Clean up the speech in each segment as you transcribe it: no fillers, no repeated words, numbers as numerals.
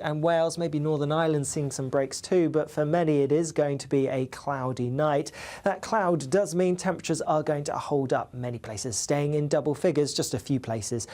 And Wales, maybe Northern Ireland seeing some breaks too, but for many it is going to be a cloudy night. That cloud does mean temperatures are going to hold up many places, staying in double figures, just a few places,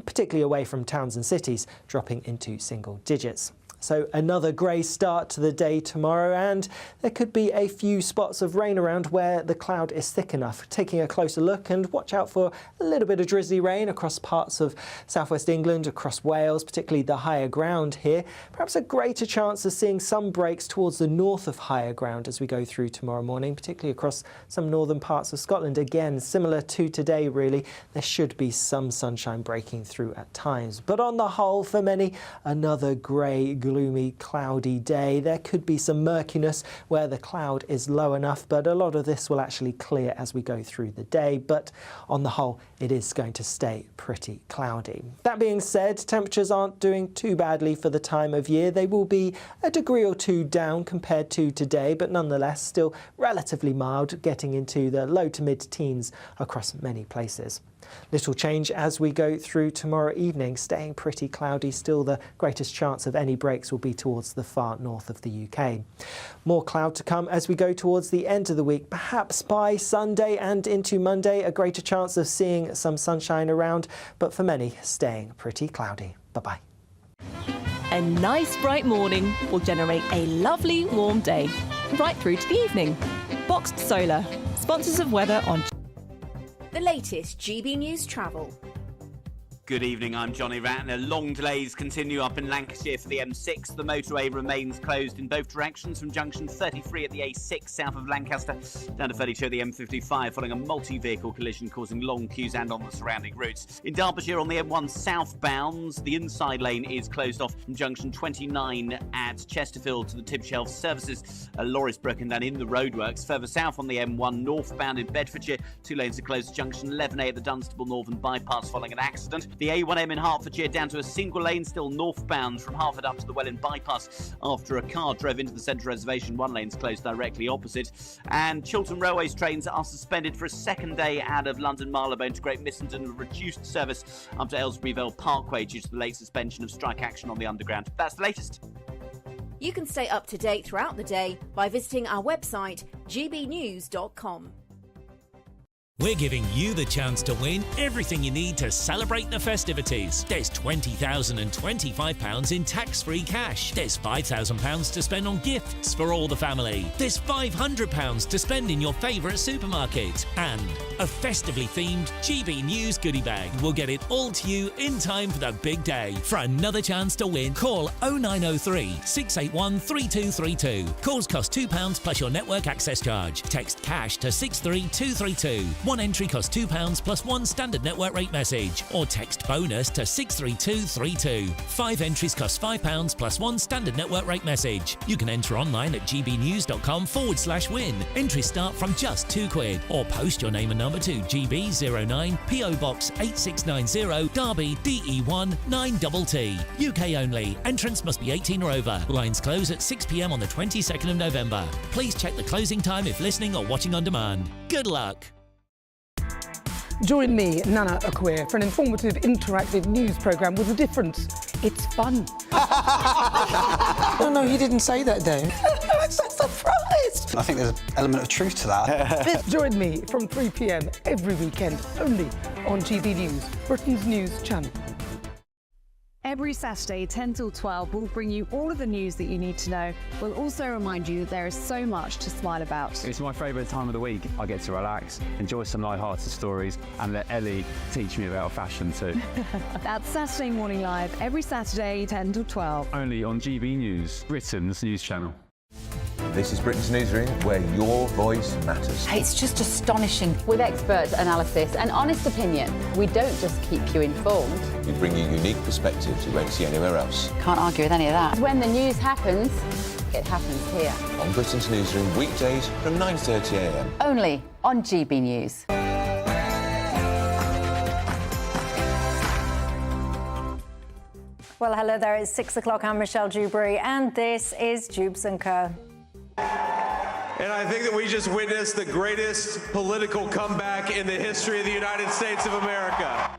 particularly away from towns and cities, dropping into single digits. So another grey start to the day tomorrow, and there could be a few spots of rain around where the cloud is thick enough. Taking a closer look, and watch out for a little bit of drizzly rain across parts of southwest England, across Wales, particularly the higher ground here. Perhaps a greater chance of seeing some breaks towards the north of higher ground as we go through tomorrow morning, particularly across some northern parts of Scotland. Again, similar to today really, there should be some sunshine breaking through at times. But on the whole, for many, another grey, gloomy, cloudy day. There could be some murkiness where the cloud is low enough, but a lot of this will actually clear as we go through the day. But on the whole, it is going to stay pretty cloudy. That being said, temperatures aren't doing too badly for the time of year. They will be a degree or two down compared to today, but nonetheless still relatively mild, getting into the low to mid-teens across many places. Little change as we go through tomorrow evening, staying pretty cloudy. Still, the greatest chance of any breaks will be towards the far north of the UK. More cloud to come as we go towards the end of the week. Perhaps by Sunday and into Monday, a greater chance of seeing some sunshine around, but for many, staying pretty cloudy. Bye-bye. A nice bright morning will generate a lovely warm day, right through to the evening. Boxed Solar, sponsors of weather on the latest GB News travel. Good evening, I'm Johnny Ratner. Long delays continue up in Lancashire for the M6. The motorway remains closed in both directions from junction 33 at the A6 south of Lancaster down to 32 at the M55 following a multi-vehicle collision causing long queues and on the surrounding routes. In Derbyshire on the M1 southbound, the inside lane is closed off from junction 29 at Chesterfield to the Tibshelf services. A lorry is broken down in the roadworks. Further south on the M1 northbound in Bedfordshire, 2 lanes are closed at junction 11A at the Dunstable Northern bypass following an accident. The A1M in Hertfordshire down to a single lane, still northbound from Harford up to the Welwyn bypass after a car drove into the central reservation. 1 lane's closed directly opposite. And Chiltern Railways trains are suspended for a second day out of London Marylebone to Great Missenden, reduced service up to Aylesbury Vale Parkway due to the late suspension of strike action on the Underground. That's the latest. You can stay up to date throughout the day by visiting our website gbnews.com. We're giving you the chance to win everything you need to celebrate the festivities. There's £20,025 in tax-free cash. There's £5,000 to spend on gifts for all the family. There's £500 to spend in your favourite supermarket. And a festively themed GB News goodie bag. We'll get it all to you in time for the big day. For another chance to win, call 0903 681 3232. Calls cost £2 plus your network access charge. Text cash to 63232. 1 entry costs £2 plus 1 standard network rate message, or text bonus to 63232. 5 entries cost £5 plus 1 standard network rate message. You can enter online at gbnews.com/win. Entries start from just £2, or post your name and number to GB09 PO Box 8690 Derby DE1 9TT. UK only. Entrance must be 18 or over. Lines close at 6 p.m. on the 22nd of November. Please check the closing time if listening or watching on demand. Good luck. Join me, Nana Akweer, for an informative, interactive news programme with a difference. It's fun. No, he didn't say that, though. I'm so surprised. I think there's an element of truth to that. Join me from 3 p.m. every weekend, only on GB News, Britain's news channel. Every Saturday, 10 till 12, we'll bring you all of the news that you need to know. We'll also remind you that there is so much to smile about. It's my favourite time of the week. I get to relax, enjoy some light-hearted stories, and let Ellie teach me about fashion too. That's Saturday Morning Live, every Saturday, 10 till 12. Only on GB News, Britain's news channel. This is Britain's Newsroom, where your voice matters. It's just astonishing. With expert analysis and honest opinion, we don't just keep you informed. We bring you unique perspectives you won't see anywhere else. Can't argue with any of that. When the news happens, it happens here. On Britain's Newsroom, weekdays from 9:30 a.m. Only on GB News. Well, hello there. It's 6 o'clock. I'm Michelle Dewberry, and this is Dewbs & Co. And I think that we just witnessed the greatest political comeback in the history of the United States of America.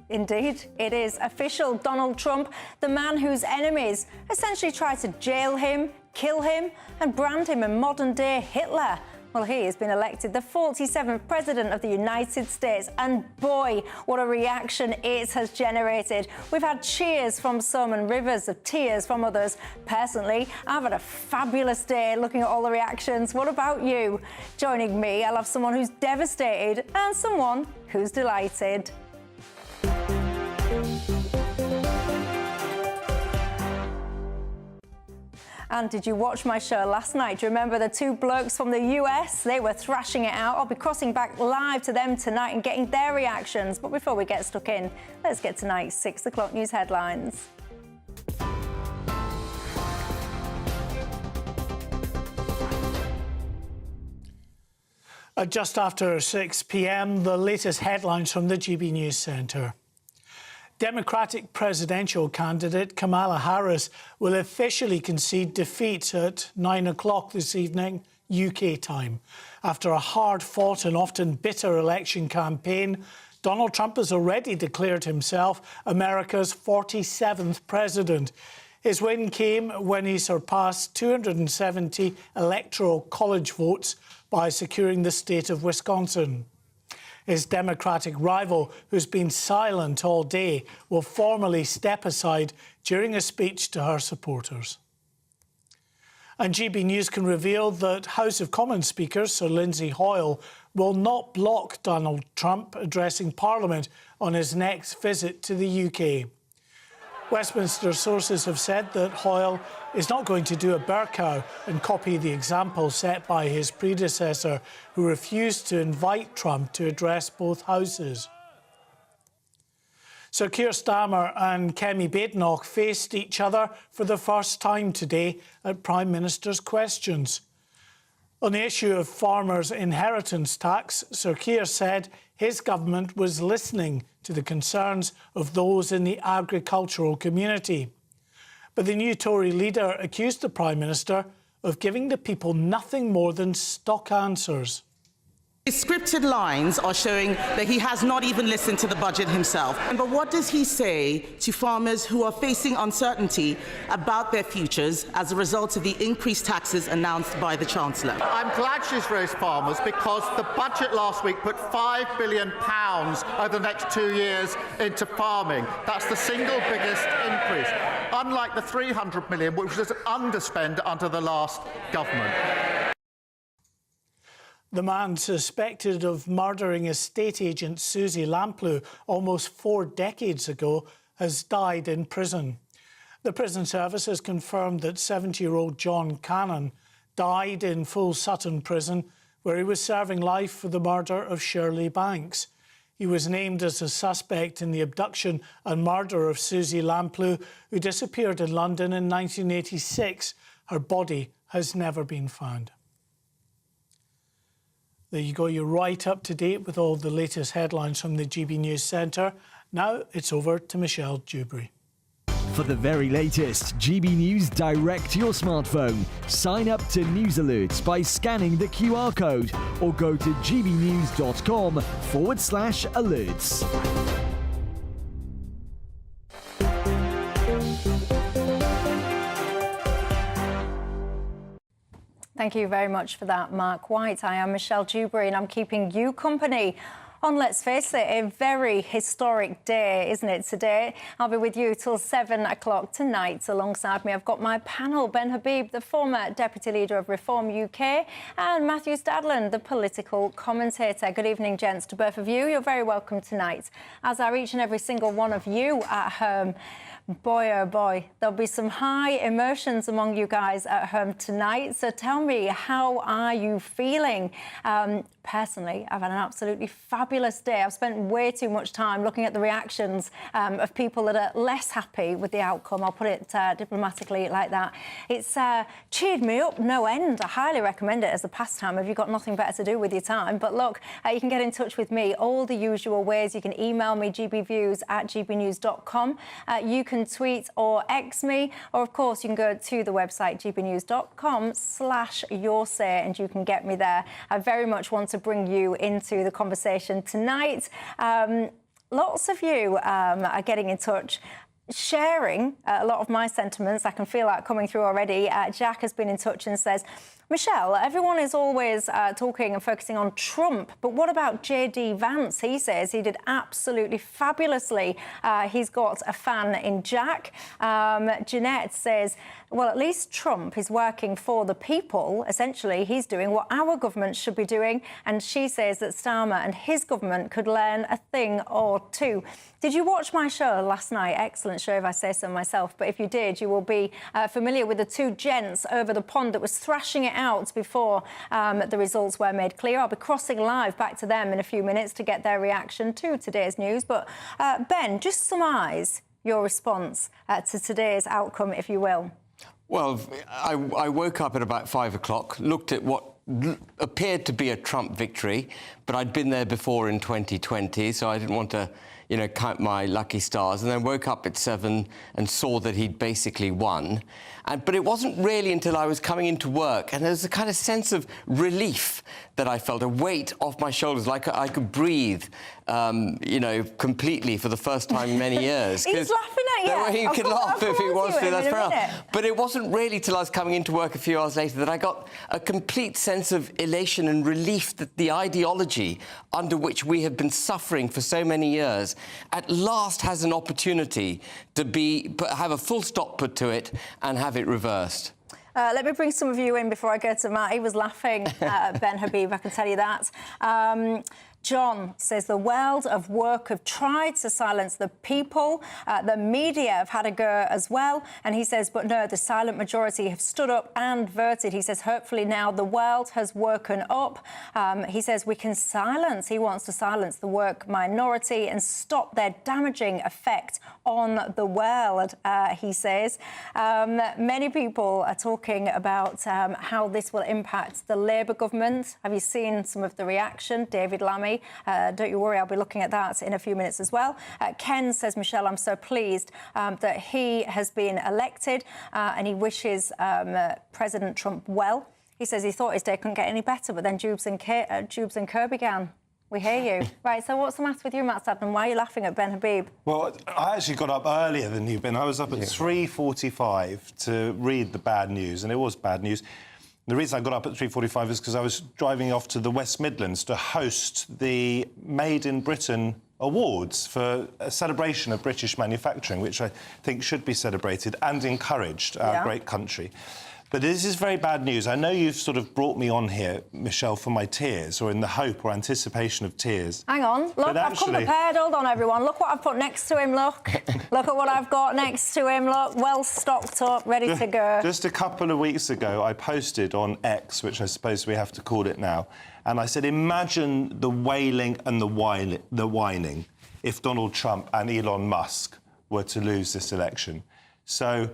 Indeed, it is official. Donald Trump, the man whose enemies essentially tried to jail him, kill him, and brand him a modern-day Hitler. Well, he has been elected the 47th President of the United States, and boy, what a reaction it has generated. We've had cheers from some and rivers of tears from others. Personally, I've had a fabulous day looking at all the reactions. What about you? Joining me, I'll have someone who's devastated and someone who's delighted. And did you watch my show last night? Do you remember the two blokes from the US? They were thrashing it out. I'll be crossing back live to them tonight and getting their reactions. But before we get stuck in, let's get tonight's 6 o'clock news headlines. Just after 6 p.m, the latest headlines from the GB News Centre. Democratic presidential candidate Kamala Harris will officially concede defeat at 9 o'clock this evening, UK time. After a hard-fought and often bitter election campaign, Donald Trump has already declared himself America's 47th president. His win came when he surpassed 270 electoral college votes by securing the state of Wisconsin. His Democratic rival, who's been silent all day, will formally step aside during a speech to her supporters. And GB News can reveal that House of Commons Speaker Sir Lindsay Hoyle will not block Donald Trump addressing Parliament on his next visit to the UK. Westminster sources have said that Hoyle is not going to do a burqa and copy the example set by his predecessor, who refused to invite Trump to address both houses. Sir Keir Starmer and Kemi Badenoch faced each other for the first time today at Prime Minister's Questions. On the issue of farmers' inheritance tax, Sir Keir said his government was listening to the concerns of those in the agricultural community. But the new Tory leader accused the Prime Minister of giving the people nothing more than stock answers. His scripted lines are showing that he has not even listened to the budget himself. But what does he say to farmers who are facing uncertainty about their futures as a result of the increased taxes announced by the Chancellor? I'm glad she's raised farmers, because the budget last week put £5 billion over the next 2 years into farming. That's the single biggest increase, unlike the £300 million, which was underspent under the last government. The man suspected of murdering estate agent Susie Lamplugh almost 4 decades ago has died in prison. The prison service has confirmed that 70-year-old John Cannon died in Full Sutton Prison, where he was serving life for the murder of Shirley Banks. He was named as a suspect in the abduction and murder of Susie Lamplugh, who disappeared in London in 1986. Her body has never been found. There you go, you're right up to date with all the latest headlines from the GB News Centre. Now it's over to Michelle Dewberry. For the very latest GB News direct to your smartphone, sign up to News Alerts by scanning the QR code or go to gbnews.com/alerts. Thank you very much for that, Mark White. I am Michelle Dewberry and I'm keeping you company on, let's face it, a very historic day, isn't it, today? I'll be with you till 7 o'clock tonight. Alongside me, I've got my panel, Ben Habib, the former Deputy Leader of Reform UK, and Matthew Stadland, the political commentator. Good evening, gents, to both of you. You're very welcome tonight, as are each and every single one of you at home. Boy, oh boy, there'll be some high emotions among you guys at home tonight. So tell me, how are you feeling? Personally, I've had an absolutely fabulous day. I've spent way too much time looking at the reactions of people that are less happy with the outcome. I'll put it diplomatically like that. It's cheered me up no end. I highly recommend it as a pastime if you've got nothing better to do with your time. But look, you can get in touch with me all the usual ways. You can email me, gbviews@gbnews.com. You can tweet or X me, or of course you can go to the website gbnews.com/yoursay and you can get me there. I very much want to bring you into the conversation tonight. lots of you are getting in touch, sharing a lot of my sentiments. I can feel that coming through already. Jack has been in touch and says, Michelle, everyone is always talking and focusing on Trump, but what about JD Vance? He says he did absolutely fabulously. He's got a fan in Jack. Jeanette says, well, at least Trump is working for the people. Essentially, he's doing what our government should be doing. And she says that Starmer and his government could learn a thing or two. Did you watch my show last night? Excellent show, if I say so myself. But if you did, you will be familiar with the two gents over the pond that was thrashing it out before the results were made clear. I'll be crossing live back to them in a few minutes to get their reaction to today's news. But Ben, just surmise your response to today's outcome, if you will. Well, I woke up at about 5 o'clock, looked at what appeared to be a Trump victory, but I'd been there before in 2020, so I didn't want to, you know, count my lucky stars, and then woke up at 7 and saw that he'd basically won. But it wasn't really until I was coming into work, and there was a kind of sense of relief that I felt, a weight off my shoulders, like I could breathe, you know, completely for the first time in many years. He's laughing at you. He could laugh if he wants to, that's fair enough. But it wasn't really till I was coming into work a few hours later that I got a complete sense of elation and relief that the ideology under which we have been suffering for so many years at last has an opportunity to have a full stop put to it and have it reversed. Let me bring some of you in before I go to Matt. He was laughing at Ben Habib, I can tell you that. John says the world of work have tried to silence the people. The media have had a go as well. And he says, but no, the silent majority have stood up and voted. He says, hopefully now the world has woken up. He says we can silence. He wants to silence the work minority and stop their damaging effect on the world, he says. Many people are talking about how this will impact the Labour government. Have you seen some of the reaction? David Lammy, don't you worry, I'll be looking at that in a few minutes as well. Ken says, Michelle, I'm so pleased that he has been elected and he wishes President Trump well. He says he thought his day couldn't get any better, but then Dewbs and Kerr began. We hear you. Right, so what's the matter with you, Matt Sadman? Why are you laughing at Ben Habib? Well, I actually got up earlier than you, Ben. I was up at 3:45 to read the bad news, and it was bad news. The reason I got up at 3:45 is because I was driving off to the West Midlands to host the Made in Britain Awards for a celebration of British manufacturing, which I think should be celebrated and encouraged, our great country. But this is very bad news. I know you've sort of brought me on here, Michelle, for my tears, or in the hope or anticipation of tears. Hang on. Look, I've come prepared. Hold on, everyone. Look what I've put next to him, look. Look at what I've got next to him, look. Well stocked up, ready to go. Just a couple of weeks ago, I posted on X, which I suppose we have to call it now, and I said, imagine the wailing and the whining if Donald Trump and Elon Musk were to lose this election. So...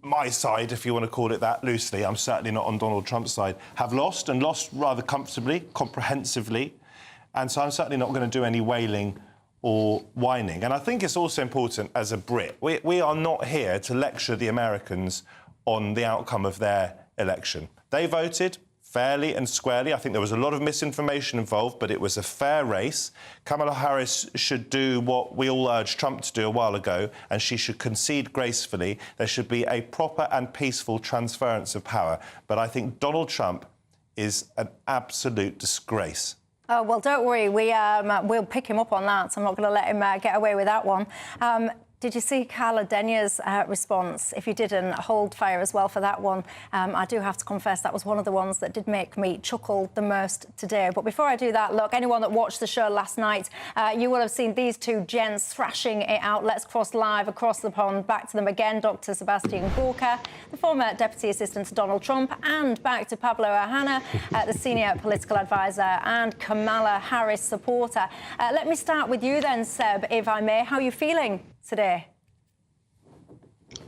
my side, if you want to call it that loosely, I'm certainly not on Donald Trump's side, have lost, and lost rather comfortably, comprehensively. And so I'm certainly not going to do any wailing or whining. And I think it's also important as a Brit. We are not here to lecture the Americans on the outcome of their election. They voted fairly and squarely. I think there was a lot of misinformation involved, but it was a fair race. Kamala Harris should do what we all urged Trump to do a while ago, and she should concede gracefully. There should be a proper and peaceful transference of power. But I think Donald Trump is an absolute disgrace. Oh, well, don't worry. We'll pick him up on that. I'm not going to let him get away with that one. Did you see Carla Denier's response? If you didn't, hold fire as well for that one. I do have to confess that was one of the ones that did make me chuckle the most today. But before I do that, look, anyone that watched the show last night, you will have seen these two gents thrashing it out. Let's cross live across the pond. Back to them again, Dr. Sebastian Gorka, the former Deputy Assistant to Donald Trump, and back to Pablo Ohana, the Senior Political Advisor and Kamala Harris supporter. Let me start with you then, Seb, if I may. How are you feeling today?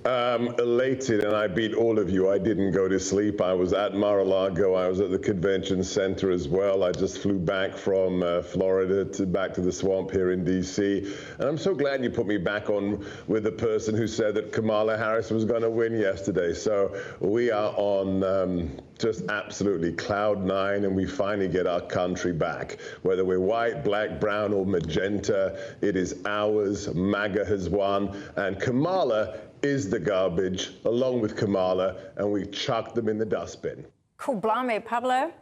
Elated, and I beat all of you. I didn't go to sleep. I was at Mar-a-Lago. I was at the convention center as well. I just flew back from Florida back to the swamp here in D.C. And I'm so glad you put me back on with the person who said that Kamala Harris was going to win yesterday. So we are on just absolutely cloud nine, and we finally get our country back. Whether we're white, black, brown, or magenta, it is ours. MAGA has won, and Kamala is the garbage, along with Kamala, and we chucked them in the dustbin. Cool, blimey, Pablo.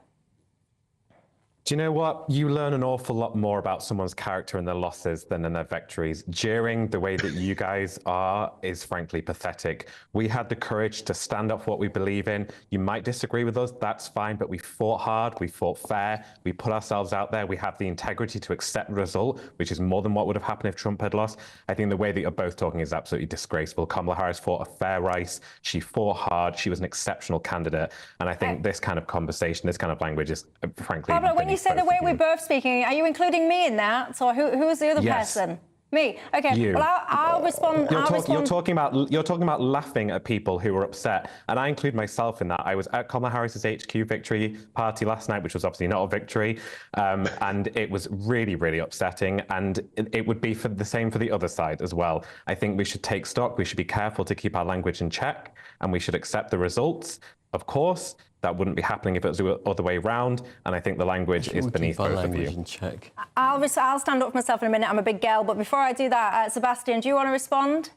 Do you know what? You learn an awful lot more about someone's character in their losses than in their victories. Jeering the way that you guys are is frankly pathetic. We had the courage to stand up for what we believe in. You might disagree with us, that's fine, but we fought hard, we fought fair, we put ourselves out there, we have the integrity to accept the result, which is more than what would have happened if Trump had lost. I think the way that you're both talking is absolutely disgraceful. Kamala Harris fought a fair race, she fought hard, she was an exceptional candidate, and I think this kind of conversation, this kind of language is frankly... Pablo, when you say the way we're both speaking, are you including me in that? So who is the other person? Me. Okay. You. Well, I'll respond. You're talking about laughing at people who were upset, and I include myself in that. I was at Kamala Harris's HQ victory party last night, which was obviously not a victory, and it was really, really upsetting. And it would be for the same for the other side as well. I think we should take stock. We should be careful to keep our language in check, and we should accept the results. Of course, that wouldn't be happening if it was the other way around, and I think the language is beneath both of you. In check. I'll stand up for myself in a minute. I'm a big girl, but before I do that, Sebastian, do you want to respond?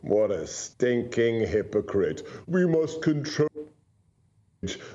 What a stinking hypocrite. We must control...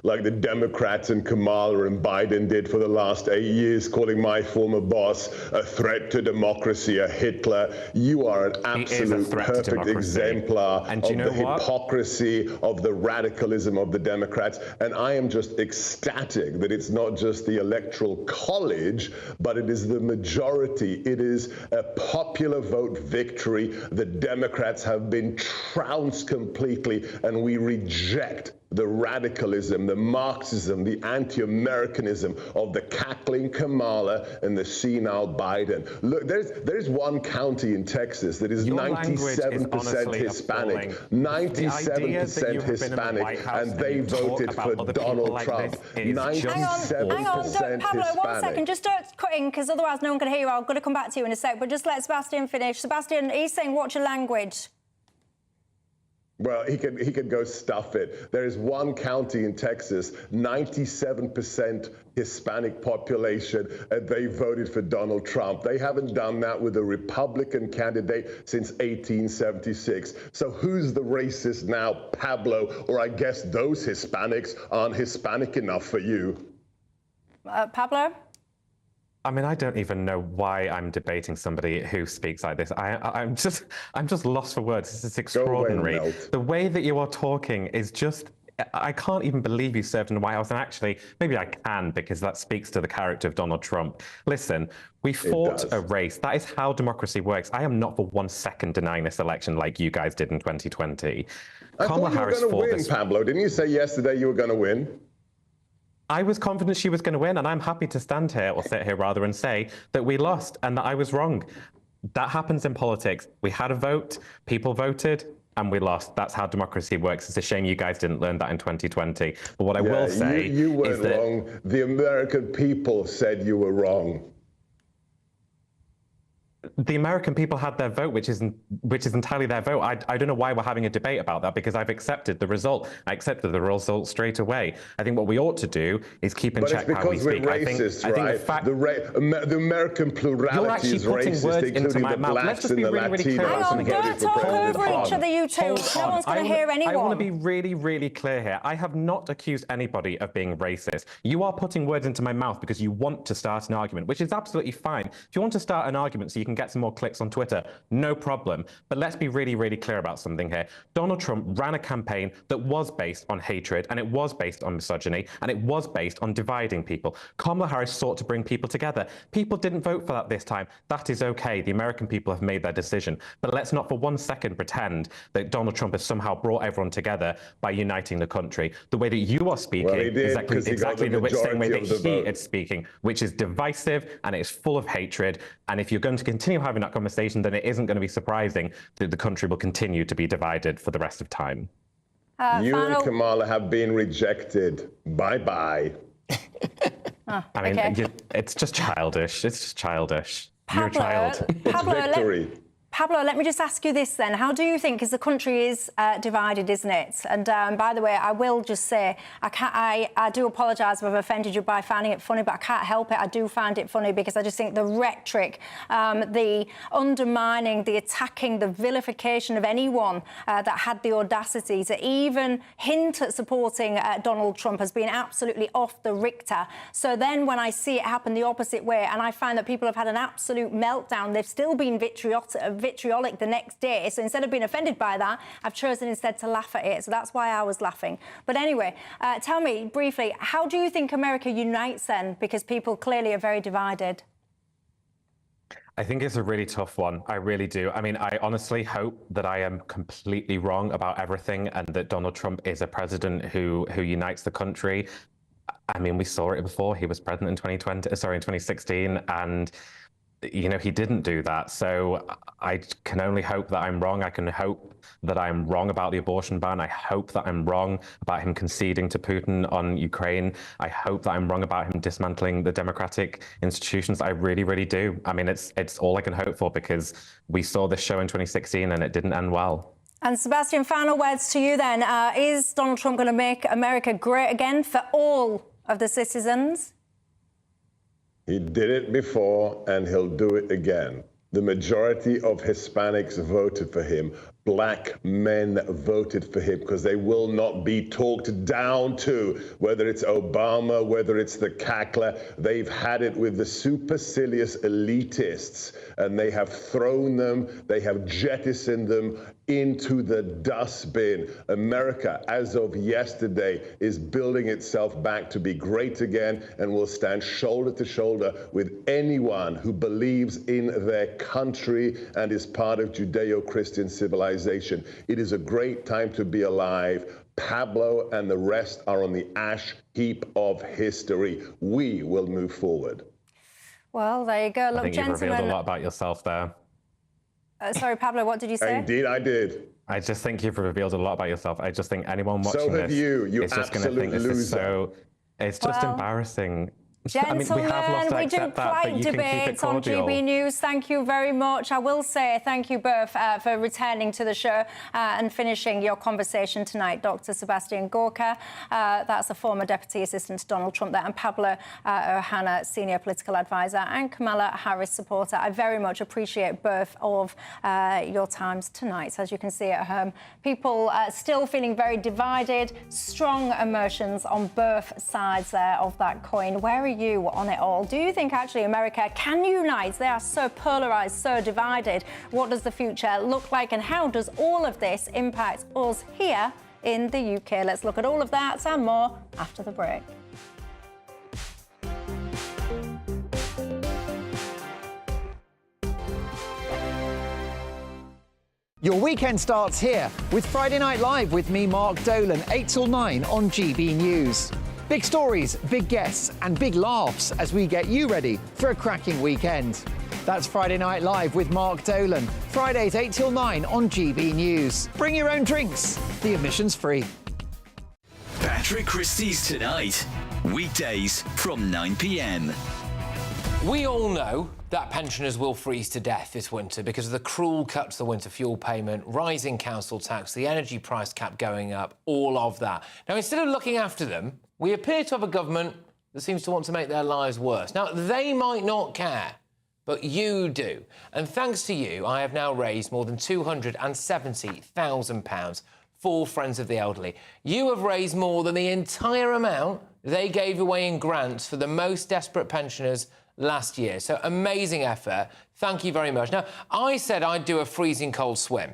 like the Democrats and Kamala and Biden did for the last 8 years, calling my former boss a threat to democracy, a Hitler. You are an absolute perfect exemplar of the hypocrisy, of the radicalism of the Democrats. And I am just ecstatic that it's not just the Electoral College, but it is the majority. It is a popular vote victory. The Democrats have been trounced completely, and we reject the radicalism, the Marxism, the anti-Americanism of the cackling Kamala and the senile Biden. Look, there's one county in Texas that is 97% Hispanic, 97% Hispanic, and they voted for Donald Trump. 97% Hang on, Pablo, 1 second. Just don't cut in, because otherwise no one can hear you. I'm going to come back to you in a sec, but just let Sebastian finish. Sebastian, he's saying watch your language. Well, he could go stuff it. There is one county in Texas, 97% Hispanic population, and they voted for Donald Trump. They haven't done that with a Republican candidate since 1876. So who's the racist now, Pablo? Or I guess those Hispanics aren't Hispanic enough for you. Pablo? I mean, I don't even know why I'm debating somebody who speaks like this. I'm just lost for words. This is extraordinary. The way that you are talking is just... I can't even believe you served in the White House. And actually, maybe I can, because that speaks to the character of Donald Trump. Listen, we fought a race. That is how democracy works. I am not for 1 second denying this election like you guys did in 2020. I thought you were going to win, Pablo. Didn't you say yesterday you were going to win? I was confident she was going to win, and I'm happy to stand here, or sit here rather, and say that we lost and that I was wrong. That happens in politics. We had a vote, people voted, and we lost. That's how democracy works. It's a shame you guys didn't learn that in 2020. But what I will say you weren't is that wrong. The American people said you were wrong. the American people had their vote, which is entirely their vote. I don't know why we're having a debate about that, because I've accepted the result. I accepted the result straight away. I think what we ought to do is keep in check how we speak. Racist, the American plurality is racist, including the blacks and the Latinos. Hang on, don't talk over each other, you two. No one's going to hear anyone. I want to be really, really clear here. I have not accused anybody of being racist. You are putting words into my mouth because you want to start an argument, which is absolutely fine. If you want to start an argument so you can get some more clicks on Twitter, no problem. But let's be really, really clear about something here. Donald Trump ran a campaign that was based on hatred, and it was based on misogyny, and it was based on dividing people. Kamala Harris sought to bring people together. People didn't vote for that this time. That is okay. The American people have made their decision. But let's not for 1 second pretend that Donald Trump has somehow brought everyone together by uniting the country. The way that you are speaking is exactly the same way that he is speaking, which is divisive and it's full of hatred. And if you're going to continue continue having that conversation, then it isn't going to be surprising that the country will continue to be divided for the rest of time. You and Kamala have been rejected. Bye-bye. I mean, it's just childish. It's just childish. You're a child. Victory. Pablo, let me just ask you this then. How do you think, because the country is divided, isn't it? And by the way, I will just say, I do apologise if I've offended you by finding it funny, but I can't help it. I do find it funny because I just think the rhetoric, the undermining, the attacking, the vilification of anyone that had the audacity to even hint at supporting Donald Trump has been absolutely off the Richter. So then when I see it happen the opposite way, and I find that people have had an absolute meltdown, they've still been vitriolic the next day. So instead of being offended by that, I've chosen instead to laugh at it. So that's why I was laughing. But anyway, tell me briefly, how do you think America unites then? Because people clearly are very divided. I think it's a really tough one. I really do. I mean, I honestly hope that I am completely wrong about everything and that Donald Trump is a president who unites the country. I mean, we saw it before. He was president in 2016, and you know, he didn't do that. So I can only hope that I'm wrong. I can hope that I'm wrong about the abortion ban. I hope that I'm wrong about him conceding to Putin on Ukraine. I hope that I'm wrong about him dismantling the democratic institutions. I really, really do. I mean, it's all I can hope for, because we saw this show in 2016 and it didn't end well. And Sebastian, final words to you then. Is Donald Trump going to make America great again for all of the citizens? He did it before, and he'll do it again. The majority of Hispanics voted for him. Black men voted for him because they will not be talked down to, whether it's Obama, whether it's the cackler. They've had it with the supercilious elitists, and they have thrown them, they have jettisoned them into the dustbin. America, as of yesterday, is building itself back to be great again, and will stand shoulder to shoulder with anyone who believes in their country and is part of Judeo-Christian civilization. It is a great time to be alive. Pablo and the rest are on the ash heap of history. We will move forward. Well, there you go. Look, I think you've revealed a lot about yourself there. Sorry, Pablo, what did you say? Indeed, I did. I just think you've revealed a lot about yourself. I just think anyone watching so have this you is just going to think this is so... It's just embarrassing. Gentlemen, I mean, we have lost to we do accept that, but polite you can keep it debates on cordial. GB News. Thank you very much. I will say thank you both for returning to the show and finishing your conversation tonight. Dr. Sebastian Gorka, that's a former Deputy Assistant to Donald Trump there, and Pablo Ohana, Senior Political Advisor, and Kamala Harris supporter. I very much appreciate both of your times tonight. As you can see at home, people still feeling very divided, strong emotions on both sides there of that coin. Where are you on it all? Do you think actually America can unite? They are so polarised, so divided. What does the future look like, and how does all of this impact us here in the UK? Let's look at all of that and more after the break. Your weekend starts here with Friday Night Live with me, Mark Dolan, 8 till 9 on GB News. Big stories, big guests and big laughs as we get you ready for a cracking weekend. That's Friday Night Live with Mark Dolan. Fridays 8 till 9 on GB News. Bring your own drinks. The admission's free. Patrick Christie's Tonight. Weekdays from 9 p.m. We all know that pensioners will freeze to death this winter because of the cruel cut to the winter fuel payment, rising council tax, the energy price cap going up, all of that. Now, instead of looking after them, we appear to have a government that seems to want to make their lives worse. Now, they might not care, but you do. And thanks to you, I have now raised more than £270,000 for Friends of the Elderly. You have raised more than the entire amount they gave away in grants for the most desperate pensioners last year. So amazing effort. Thank you very much. Now, I said I'd do a freezing cold swim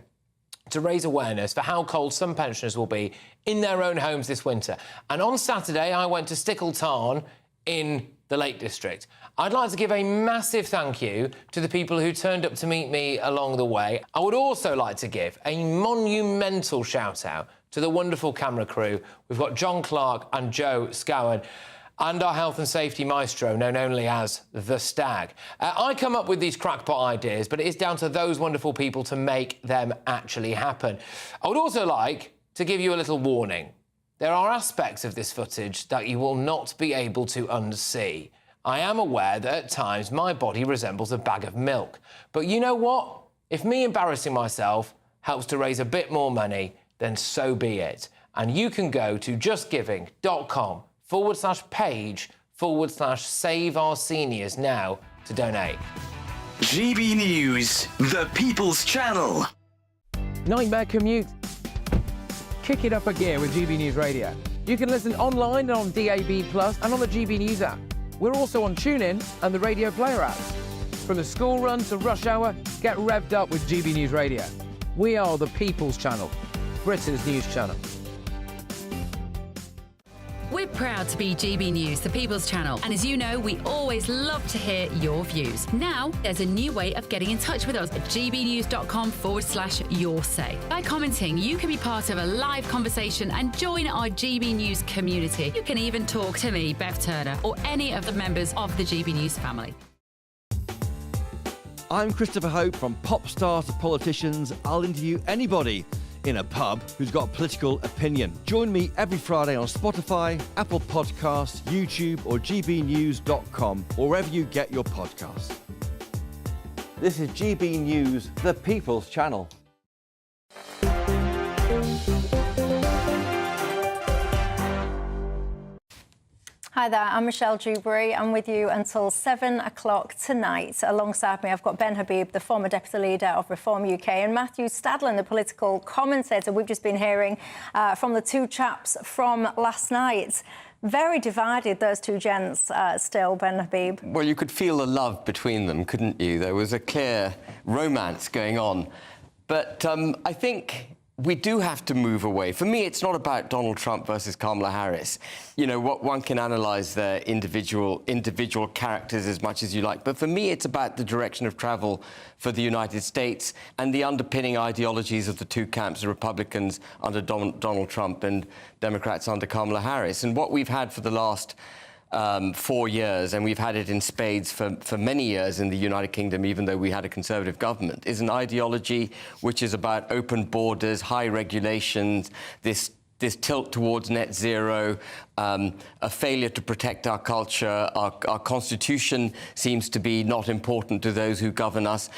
to raise awareness for how cold some pensioners will be in their own homes this winter. And on Saturday, I went to Stickle Tarn in the Lake District. I'd like to give a massive thank you to the people who turned up to meet me along the way. I would also like to give a monumental shout out to the wonderful camera crew. We've got John Clark and Joe Scowen. and our health and safety maestro, known only as the Stag. I come up with these crackpot ideas, but it is down to those wonderful people to make them actually happen. I would also like to give you a little warning. There are aspects of this footage that you will not be able to unsee. I am aware that at times my body resembles a bag of milk. But you know what? If me embarrassing myself helps to raise a bit more money, then so be it. And you can go to justgiving.com/page/Save Our Seniors now to donate. GB News, the People's Channel. Nightmare commute? Kick it up a gear with GB News Radio. You can listen online and on DAB+ and on the GB News app. We're also on TuneIn and the Radio Player app. From the school run to rush hour, get revved up with GB News Radio. We are the People's Channel, Britain's news channel. We're proud to be GB News, the People's Channel, and as you know, we always love to hear your views. Now, there's a new way of getting in touch with us at gbnews.com/yoursay. By commenting, you can be part of a live conversation and join our GB News community. You can even talk to me, Bev Turner, or any of the members of the GB News family. I'm Christopher Hope. From pop stars to politicians, I'll interview anybody in a pub who's got a political opinion. Join me every Friday on Spotify, Apple Podcasts, YouTube or gbnews.com, or wherever you get your podcasts. This is GB News, the People's Channel. Hi there, I'm Michelle Dewberry. I'm with you until 7 o'clock tonight. Alongside me, I've got Ben Habib, the former deputy leader of Reform UK, and Matthew Stadlen, the political commentator. We've just been hearing from the two chaps from last night. Very divided, those two gents still, Ben Habib. Well, you could feel the love between them, couldn't you? There was a clear romance going on. But I think we do have to move away. For me, it's not about Donald Trump versus Kamala Harris. You know, what one can analyse their individual characters as much as you like. But for me, it's about the direction of travel for the United States and the underpinning ideologies of the two camps, the Republicans under Donald Trump and Democrats under Kamala Harris. And what we've had for the last 4 years, and we've had it in spades for many years in the United Kingdom, even though we had a Conservative government, is an ideology which is about open borders, high regulations, this tilt towards net zero, a failure to protect our culture. Our constitution seems to be not important to those who govern us.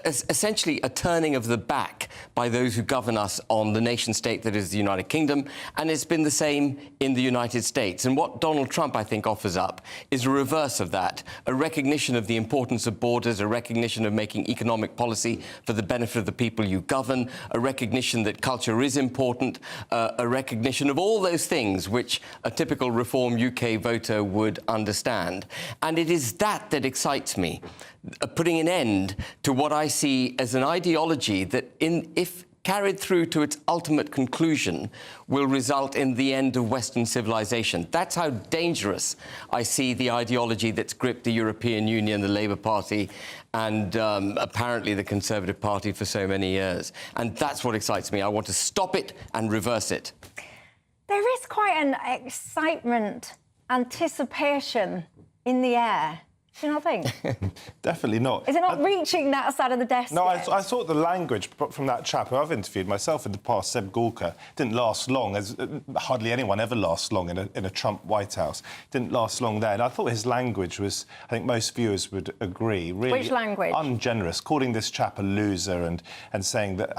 Essentially, a turning of the back by those who govern us on the nation state that is the United Kingdom, and it's been the same in the United States. And what Donald Trump, I think, offers up is a reverse of that, a recognition of the importance of borders, a recognition of making economic policy for the benefit of the people you govern, a recognition that culture is important, a recognition of all those things which a typical Reform UK voter would understand. And it is that excites me, putting an end to what I see as an ideology that, if carried through to its ultimate conclusion, will result in the end of Western civilization. That's how dangerous I see the ideology that's gripped the European Union, the Labour Party, and apparently the Conservative Party for so many years. And that's what excites me. I want to stop it and reverse it. There is quite an excitement, anticipation in the air. Do you not think? Definitely not. Is it not reaching that side of the desk? No, I thought the language from that chap who I've interviewed myself in the past, Seb Gorka, didn't last long, as hardly anyone ever lasts long in a Trump White House. Didn't last long there. And I thought his language was, I think most viewers would agree, really Which language? Ungenerous, calling this chap a loser and saying that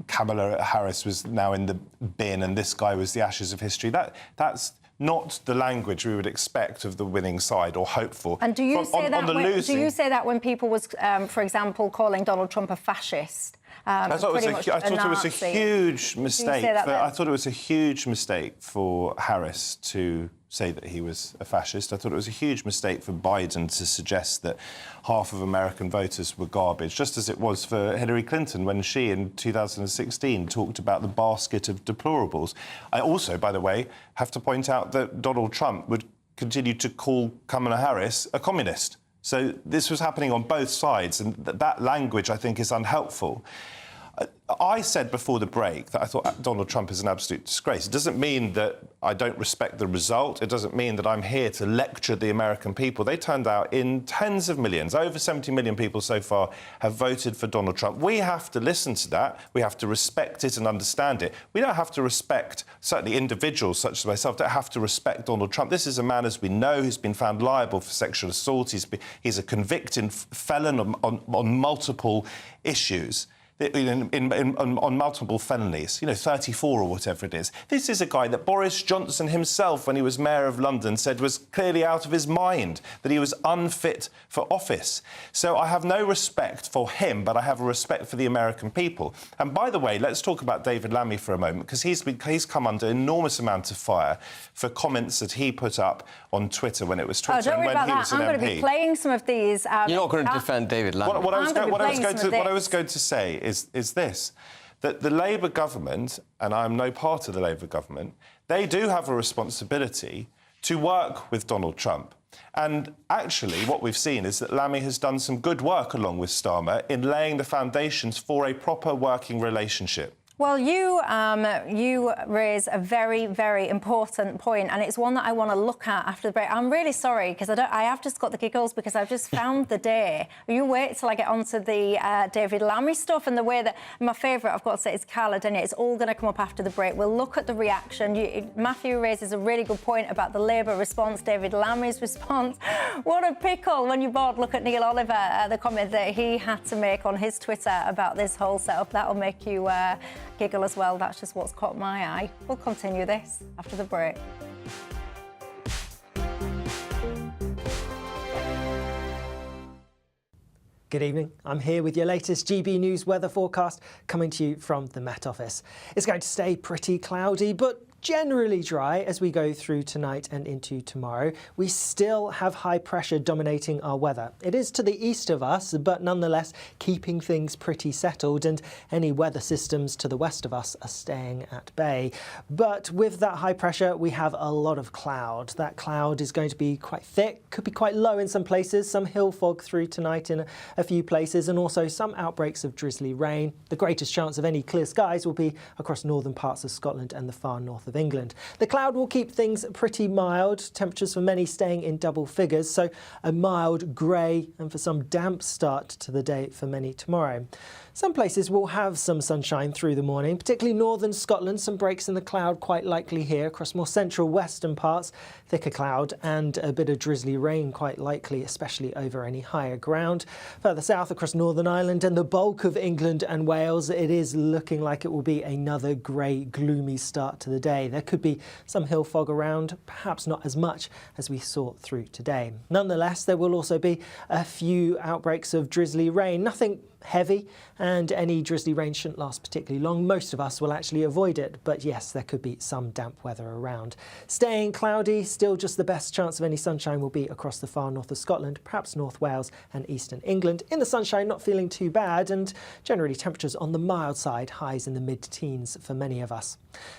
Kamala Harris was now in the bin and this guy was the ashes of history. That's not the language we would expect of the winning side or hope for. And do you say that when people was, for example, calling Donald Trump a fascist? I thought it was a huge mistake. I thought it was a huge mistake for Harris to say that he was a fascist. I thought it was a huge mistake for Biden to suggest that half of American voters were garbage, just as it was for Hillary Clinton when she, in 2016, talked about the basket of deplorables. I also, by the way, have to point out that Donald Trump would continue to call Kamala Harris a communist. So this was happening on both sides, and that language, I think, is unhelpful. I said before the break that I thought Donald Trump is an absolute disgrace. It doesn't mean that I don't respect the result. It doesn't mean that I'm here to lecture the American people. They turned out in tens of millions. Over 70 million people so far have voted for Donald Trump. We have to listen to that. We have to respect it and understand it. We don't have to respect, certainly individuals such as myself, don't have to respect Donald Trump. This is a man, as we know, who's been found liable for sexual assault. He's a convicted felon on multiple issues. On multiple felonies, 34 or whatever it is. This is a guy that Boris Johnson himself, when he was mayor of London, said was clearly out of his mind, that he was unfit for office. So I have no respect for him, but I have a respect for the American people. And by the way, let's talk about David Lammy for a moment, because he's come under enormous amount of fire for comments that he put up on Twitter when it was Twitter. Don't worry about that. I'm going to be playing some of these. You're not going to defend David Lammy. What I was going to say is this, that the Labour government, and I'm no part of the Labour government, they do have a responsibility to work with Donald Trump. And actually, what we've seen is that Lammy has done some good work along with Starmer in laying the foundations for a proper working relationship. Well, you raise a very, very important point, and it's one that I want to look at after the break. I'm really sorry, because I have just got the giggles, because I've just found the day. You wait till I get onto the David Lammy stuff, and the way that my favourite, I've got to say, is Carla Denny. It's all going to come up after the break. We'll look at the reaction. Matthew raises a really good point about the Labour response, David Lammy's response. What a pickle when you both look at Neil Oliver, the comment that he had to make on his Twitter about this whole setup. That'll make you giggle as well. That's just what's caught my eye. We'll continue this after the break. Good evening. I'm here with your latest GB News weather forecast, coming to you from the Met Office. It's going to stay pretty cloudy, but generally dry as we go through tonight and into tomorrow. We still have high pressure dominating our weather. It is to the east of us, but nonetheless keeping things pretty settled, and any weather systems to the west of us are staying at bay. But with that high pressure, we have a lot of cloud. That cloud is going to be quite thick, could be quite low in some places, some hill fog through tonight in a few places, and also some outbreaks of drizzly rain. The greatest chance of any clear skies will be across northern parts of Scotland and the far north of England. The cloud will keep things pretty mild, temperatures for many staying in double figures, so a mild grey and for some damp start to the day for many tomorrow. Some places will have some sunshine through the morning, particularly northern Scotland. Some breaks in the cloud quite likely here. Across more central western parts, thicker cloud and a bit of drizzly rain quite likely, especially over any higher ground. Further south across Northern Ireland and the bulk of England and Wales, it is looking like it will be another grey, gloomy start to the day. There could be some hill fog around, perhaps not as much as we saw through today. Nonetheless, there will also be a few outbreaks of drizzly rain. Nothing heavy, and any drizzly rain shouldn't last particularly long. Most of us will actually avoid it, but yes, there could be some damp weather around. Staying cloudy, still just the best chance of any sunshine will be across the far north of Scotland, perhaps North Wales and eastern England. In the sunshine, not feeling too bad, and generally temperatures on the mild side, highs in the mid-teens for many of us.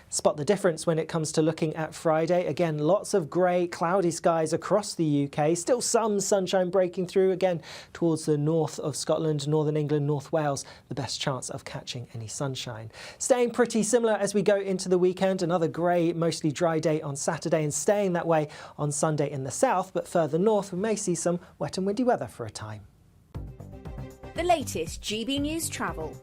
Spot the difference when it comes to looking at Friday. Again, lots of grey, cloudy skies across the UK. Still some sunshine breaking through again towards the north of Scotland, northern England, North Wales, the best chance of catching any sunshine. Staying pretty similar as we go into the weekend. Another grey, mostly dry day on Saturday, and staying that way on Sunday in the south, but further north we may see some wet and windy weather for a time. The latest GB News travel.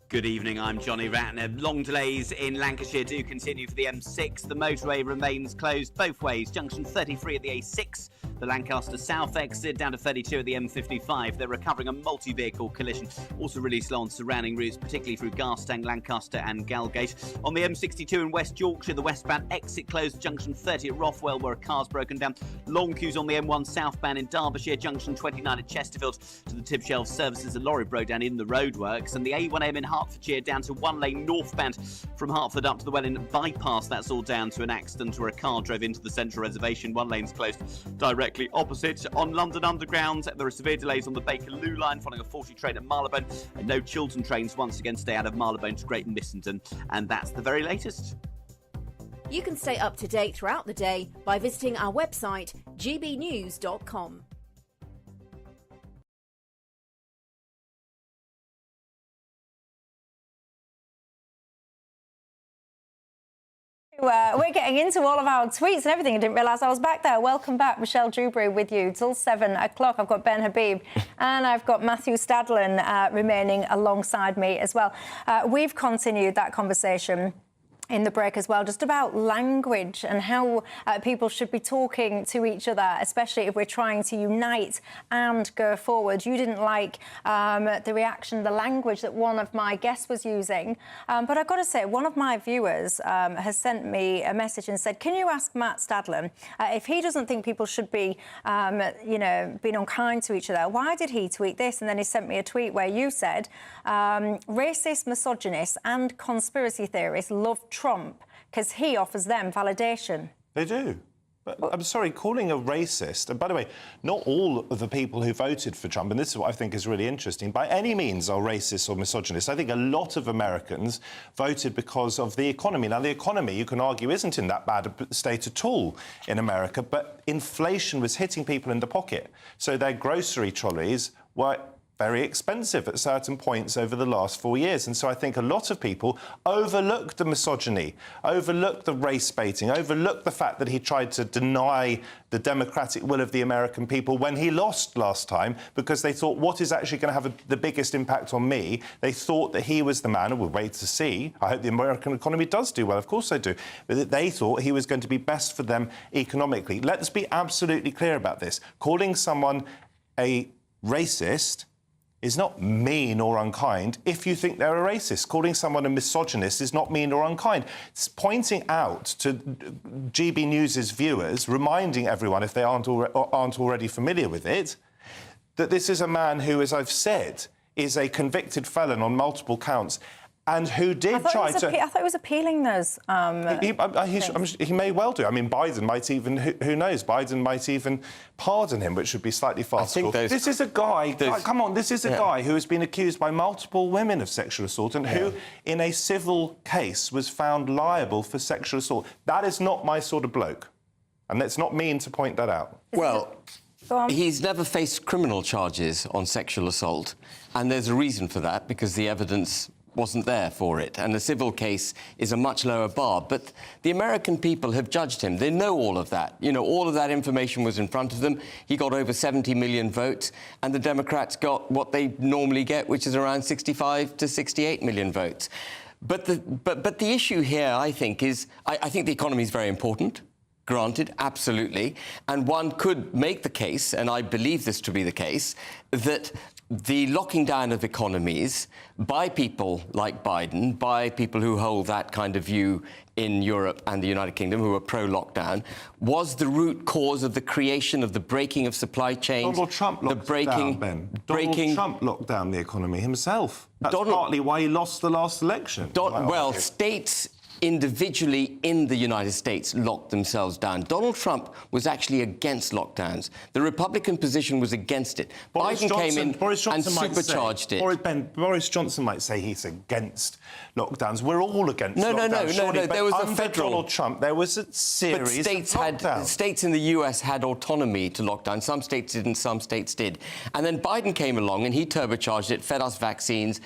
Good evening, I'm Johnny Ratner. Long delays in Lancashire do continue for the M6. The motorway remains closed both ways. Junction 33 at the A6, the Lancaster South exit, down to 32 at the M55. They're recovering a multi-vehicle collision. Also really slow on surrounding routes, particularly through Garstang, Lancaster and Galgate. On the M62 in West Yorkshire, the westbound exit closed Junction 30 at Rothwell, where a car's broken down. Long queues on the M1 southbound in Derbyshire, Junction 29 at Chesterfield to the tip shelf services. A lorry broke down in the roadworks, and the A1M in Hertfordshire down to one lane northbound from Hertford up to the Welling bypass. That's all down to an accident where a car drove into the central reservation. One lane's closed directly opposite. On London Underground, there are severe delays on the Bakerloo line following a faulty train at Marylebone, and no Chiltern trains once again stay out of Marylebone to Great Missenden. And that's the very latest. You can stay up to date throughout the day by visiting our website gbnews.com. We're getting into all of our tweets and everything. I didn't realise I was back there. Welcome back, Michelle Dewberry with you till 7 o'clock. I've got Ben Habib and I've got Matthew Stadlen remaining alongside me as well. We've continued that conversation in the break as well, just about language and how people should be talking to each other, especially if we're trying to unite and go forward. You didn't like the reaction, the language that one of my guests was using. But I've got to say, one of my viewers has sent me a message and said, can you ask Matt Stadlen if he doesn't think people should be, being unkind to each other, why did he tweet this? And then he sent me a tweet where you said, racist, misogynists and conspiracy theorists love Trump because he offers them validation. They do. But I'm sorry, calling a racist, and by the way, not all of the people who voted for Trump, and this is what I think is really interesting, by any means are racist or misogynist. I think a lot of Americans voted because of the economy. Now, the economy, you can argue, isn't in that bad a state at all in America, but inflation was hitting people in the pocket. So their grocery trolleys were very expensive at certain points over the last 4 years. And so I think a lot of people overlooked the misogyny, overlooked the race baiting, overlooked the fact that he tried to deny the democratic will of the American people when he lost last time, because they thought, what is actually going to have the biggest impact on me? They thought that he was the man, and we'll wait to see. I hope the American economy does do well, of course they do. But they thought he was going to be best for them economically. Let's be absolutely clear about this. Calling someone a racist is not mean or unkind if you think they're a racist. Calling someone a misogynist is not mean or unkind. It's pointing out to GB News' viewers, reminding everyone, if they aren't already familiar with it, that this is a man who, as I've said, is a convicted felon on multiple counts, and who did try to... I thought he was appealing those he may well do. I mean, Biden might even... Who knows? Biden might even pardon him, which would be slightly farcical. This is a guy... Come on, this is a guy who has been accused by multiple women of sexual assault and who, in a civil case, was found liable for sexual assault. That is not my sort of bloke. And it's not mean to point that out. Well, he's never faced criminal charges on sexual assault, and there's a reason for that, because the evidence wasn't there for it, and the civil case is a much lower bar. But the American people have judged him. They know all of that. You know, all of that information was in front of them. He got over 70 million votes, and the Democrats got what they normally get, which is around 65 to 68 million votes. But the issue here, I think, is... I think the economy is very important. Granted, absolutely. And one could make the case, and I believe this to be the case, that the locking down of economies by people like Biden, by people who hold that kind of view in Europe and the United Kingdom, who are pro-lockdown, was the root cause of the creation of the breaking of supply chains. Donald Trump locked down, Ben. Donald Trump locked down the economy himself. That's partly why he lost the last election. Well, states individually in the United States locked themselves down. Donald Trump was actually against lockdowns. The Republican position was against it. Biden came in and supercharged it. Boris Johnson might say he's against lockdowns. We're all against lockdowns. No. There was a under federal... Donald Trump, there was a series of lockdowns. States in the US had autonomy to lockdown. Some states didn't, some states did. And then Biden came along and he turbocharged it, fed us vaccines,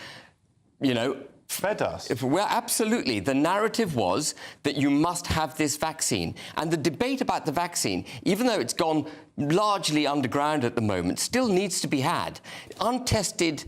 you know... Fed us? Well, absolutely. The narrative was that you must have this vaccine. And the debate about the vaccine, even though it's gone largely underground at the moment, still needs to be had. Untested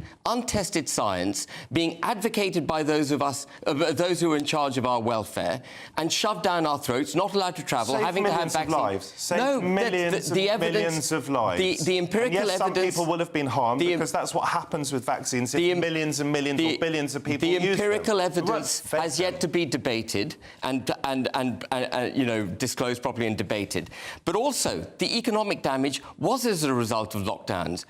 science being advocated by those of us, those who are in charge of our welfare, and shoved down our throats, not allowed to travel, having to have vaccines. Save millions of lives. The empirical evidence... Some people will have been harmed because that's what happens with vaccines if millions and millions or billions of people use them. The empirical evidence has yet to be debated and you know, disclosed properly and debated. But also, the economic damage was as a result of lockdowns.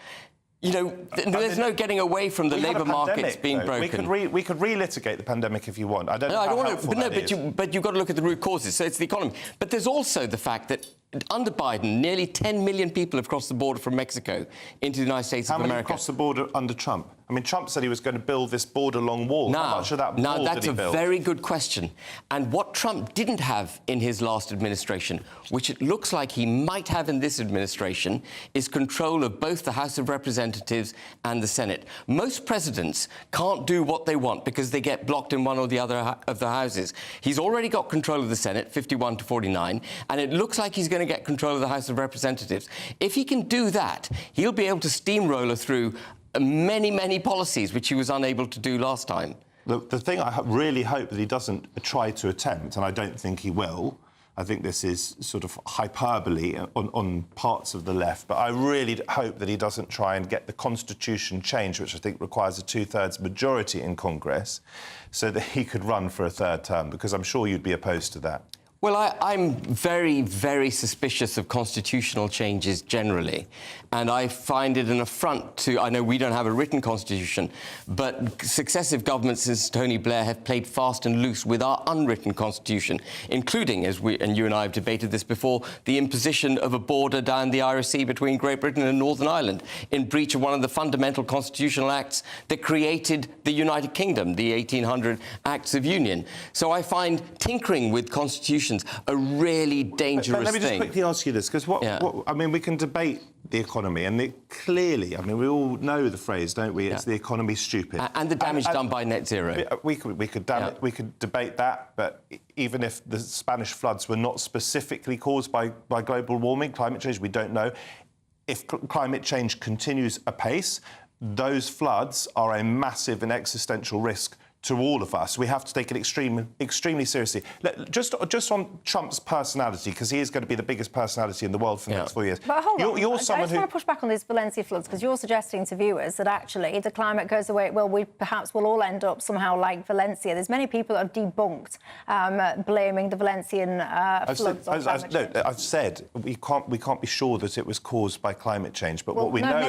You know, there's no getting away from the labour markets being broken. We could relitigate the pandemic if you want. I don't know how helpful that is. But you've got to look at the root causes. So it's the economy. But there's also the fact that under Biden, nearly 10 million people have crossed the border from Mexico into the United States of America. How many crossed the border under Trump? I mean, Trump said he was going to build this border-long wall. How much of that wall did he build? That's a very good question. And what Trump didn't have in his last administration, which it looks like he might have in this administration, is control of both the House of Representatives and the Senate. Most presidents can't do what they want because they get blocked in one or the other of the houses. He's already got control of the Senate, 51 to 49, and it looks like he's going to get control of the House of Representatives. If he can do that, he'll be able to steamroller through many, many policies which he was unable to do last time. The thing I really hope that he doesn't try to attempt, and I don't think he will, I think this is sort of hyperbole on parts of the left, but I really hope that he doesn't try and get the Constitution changed, which I think requires a two-thirds majority in Congress, so that he could run for a third term, because I'm sure you'd be opposed to that. Well, I'm very, very suspicious of constitutional changes generally, and I find it an affront to... I know we don't have a written constitution, but successive governments since Tony Blair have played fast and loose with our unwritten constitution, including, as you and I have debated this before, the imposition of a border down the Irish Sea between Great Britain and Northern Ireland, in breach of one of the fundamental constitutional acts that created the United Kingdom, the 1800 Acts of Union. So I find tinkering with constitutions a really dangerous thing. Let me just quickly ask you this, because I mean, we can debate the economy, and clearly, I mean, we all know the phrase, don't we? It's the economy stupid. And the damage done by net zero. We could debate that, but even if the Spanish floods were not specifically caused by global warming, climate change, we don't know. If climate change continues apace, those floods are a massive and existential risk to all of us. We have to take it extremely seriously. Just on Trump's personality, because he is going to be the biggest personality in the world for the next 4 years. But hold on, you're I just want to push back on these Valencia floods, because you're suggesting to viewers that actually the climate goes away. Well, we perhaps will all end up somehow like Valencia. There's many people that have debunked blaming the Valencian floods on climate change. No, I've said we can't be sure that it was caused by climate change. But what we know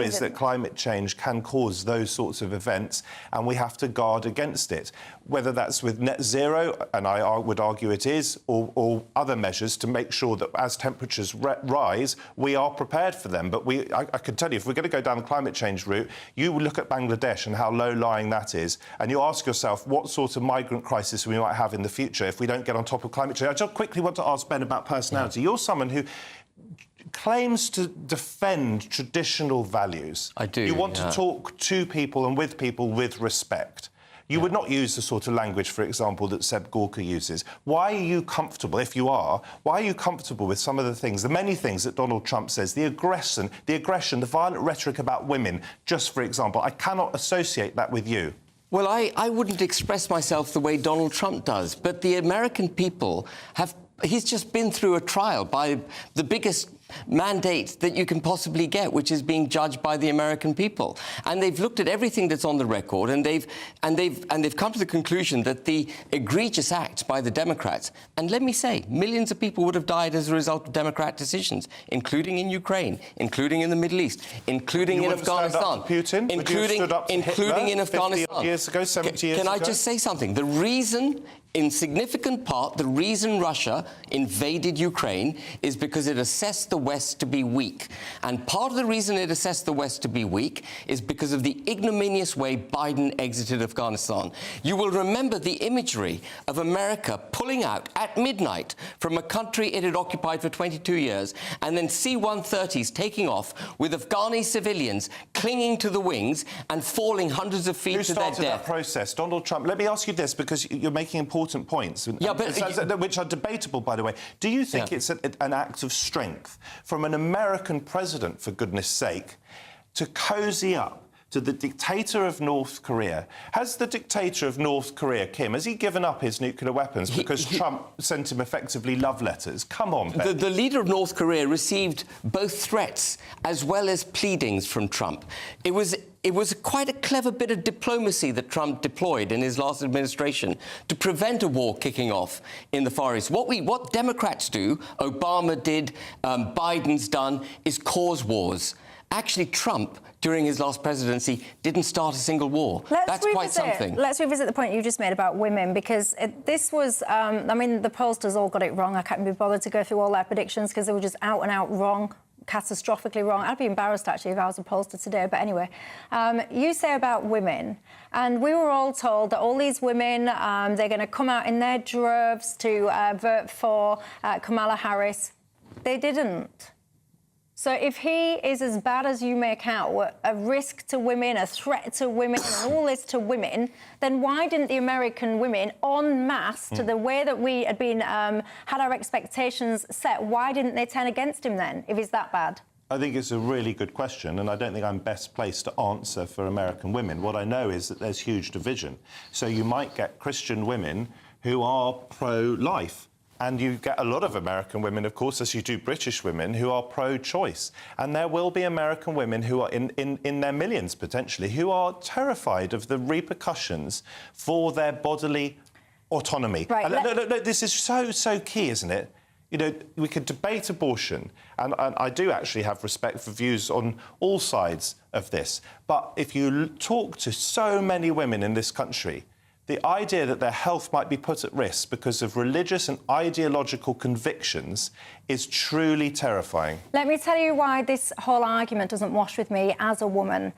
is that climate change can cause those sorts of events, and we have to guard against it, whether that's with net zero, and I would argue it is, or other measures to make sure that as temperatures rise, we are prepared for them. But I can tell you, if we're going to go down the climate change route, you look at Bangladesh and how low-lying that is, and you ask yourself what sort of migrant crisis we might have in the future if we don't get on top of climate change. I just quickly want to ask Ben about personality. You're someone who claims to defend traditional values. I do. You want to talk to people and with people with respect. You would not use the sort of language, for example, that Seb Gorka uses. Why are you comfortable, if you are, why are you comfortable with some of the things, the many things that Donald Trump says, the aggression, the violent rhetoric about women, just for example? I cannot associate that with you. Well, I wouldn't express myself the way Donald Trump does, but the American people have... He's just been through a trial by the biggest mandate that you can possibly get, which is being judged by the American people. And they've looked at everything that's on the record, and they've come to the conclusion that the egregious acts by the Democrats, and let me say, millions of people would have died as a result of Democrat decisions, including in Ukraine, including in the Middle East, including in Afghanistan, Putin? including in Afghanistan. 50 years ago, 70 years ago? Can I just say something? The reason, in significant part, the reason Russia invaded Ukraine is because it assessed the West to be weak. And part of the reason it assessed the West to be weak is because of the ignominious way Biden exited Afghanistan. You will remember the imagery of America pulling out at midnight from a country it had occupied for 22 years, and then C-130s taking off with Afghani civilians clinging to the wings and falling hundreds of feet to their death. Who started that process? Donald Trump. Let me ask you this, because you're making important points, which are debatable, by the way. Do you think it's an act of strength from an American president, for goodness sake, to cosy up to the dictator of North Korea? Has the dictator of North Korea, Kim, has he given up his nuclear weapons because Trump sent him effectively love letters? Come on, Ben. The leader of North Korea received both threats as well as pleadings from Trump. It was quite a clever bit of diplomacy that Trump deployed in his last administration to prevent a war kicking off in the Far East. What Democrats do, Obama did, Biden's done, is cause wars. Actually, Trump, during his last presidency, didn't start a single war. That's quite something. Let's revisit the point you just made about women, because this was... I mean, the pollsters all got it wrong. I can't be bothered to go through all their predictions because they were just out and out wrong. catastrophically wrong. I'd be embarrassed, actually, if I was a pollster today. But anyway, you say about women, and we were all told that all these women, they're going to come out in their droves to vote for Kamala Harris. They didn't. So if he is as bad as you make out, a risk to women, a threat to women, and all this to women, then why didn't the American women, en masse, to the way that we had been had our expectations set, why didn't they turn against him then, if he's that bad? I think it's a really good question, and I don't think I'm best placed to answer for American women. What I know is that there's huge division. So you might get Christian women who are pro-life. And you get a lot of American women, of course, as you do British women, who are pro-choice. And there will be American women who are in their millions, potentially, who are terrified of the repercussions for their bodily autonomy. Right, and this is so key, isn't it? You know, we could debate abortion, and I do actually have respect for views on all sides of this. But if you talk to so many women in this country, the idea that their health might be put at risk because of religious and ideological convictions is truly terrifying. Let me tell you why this whole argument doesn't wash with me as a woman.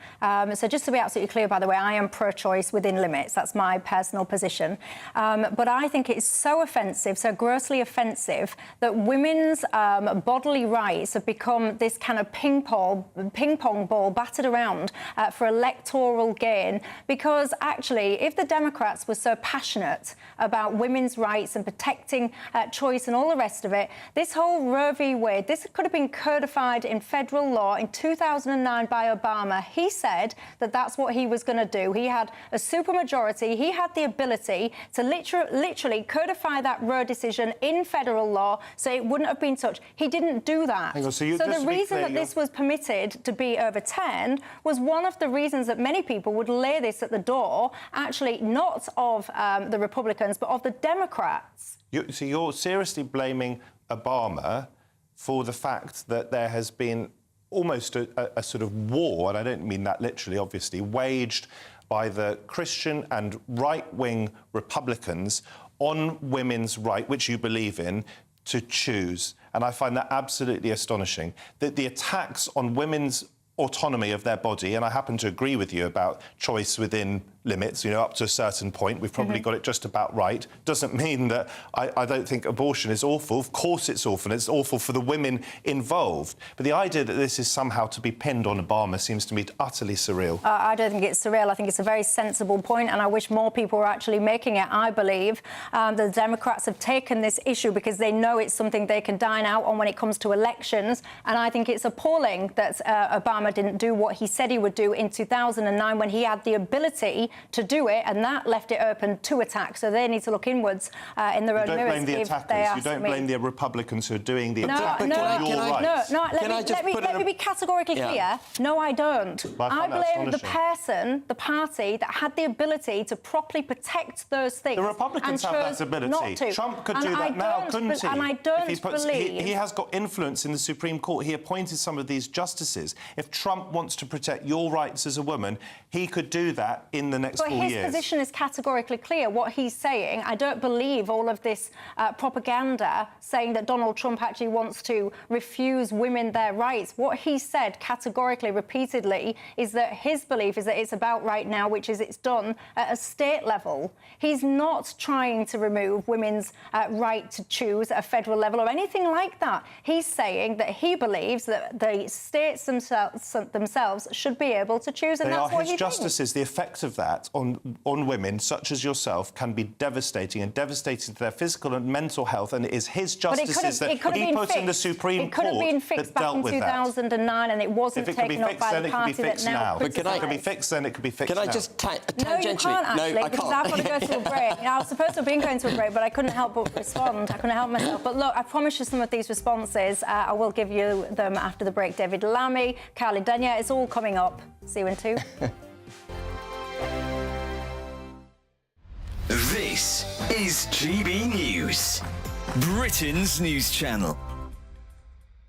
So just to be absolutely clear, by the way, I am pro-choice within limits. That's my personal position. But I think it's so offensive, so grossly offensive, that women's bodily rights have become this kind of ping pong ball battered around for electoral gain. Because actually, if the Democrats were so passionate about women's rights and protecting choice and all the rest of it, this whole Roe v. Wade, this could have been codified in federal law in 2009 by Obama. He said that that's what he was going to do. He had a supermajority. He had the ability to literally codify that Roe decision in federal law so it wouldn't have been touched. He didn't do that. Hang on, so the reason that this was permitted to be overturned was one of the reasons that many people would lay this at the door, actually not of the Republicans, but of the Democrats. So you're seriously blaming Obama for the fact that there has been almost a sort of war, and I don't mean that literally, obviously, waged by the Christian and right-wing Republicans on women's right, which you believe in, to choose. And I find that absolutely astonishing, that the attacks on women's autonomy of their body, and I happen to agree with you about choice within limits, you know, up to a certain point. We've probably got it just about right. Doesn't mean that I don't think abortion is awful. Of course it's awful. It's awful for the women involved. But the idea that this is somehow to be pinned on Obama seems to me utterly surreal. I don't think it's surreal. I think it's a very sensible point, and I wish more people were actually making it. I believe the Democrats have taken this issue because they know it's something they can dine out on when it comes to elections, and I think it's appalling that Obama didn't do what he said he would do in 2009 when he had the ability to do it, and that left it open to attack. So they need to look inwards in their own mirrors. You don't blame the attackers. You don't blame the Republicans who are doing the attack on your rights. Let me be categorically clear. No, I don't. I blame the person, the party that had the ability to properly protect those things. The Republicans have that ability. Not to. Trump could do that now, couldn't he? And I don't believe... He has got influence in the Supreme Court. He appointed some of these justices. If Trump wants to protect your rights as a woman, he could do that in the next 4 years. But his position is categorically clear. What he's saying, I don't believe all of this propaganda saying that Donald Trump actually wants to refuse women their rights. What he said categorically, repeatedly, is that his belief is that it's about right now, which is it's done at a state level. He's not trying to remove women's right to choose at a federal level or anything like that. He's saying that he believes that the states themselves should be able to choose, and that's what he thinks. Justices, the effect of that on women, such as yourself, can be devastating and devastating to their physical and mental health, and it is his justices that he put in the Supreme Court that dealt with that. It could have been fixed back in 2009, and it wasn't taken up by the party that now If it can be fixed, then it could be fixed now. Can I just tangentially... No, you can't, actually, because I've got to go to a break. I was supposed to have been going to a break, but I couldn't help but respond. I couldn't help myself. But look, I promise you some of these responses. I will give you them after the break. David Lammy, Carly Denyer, it's all coming up. See you in 2. This is GB News, Britain's news channel.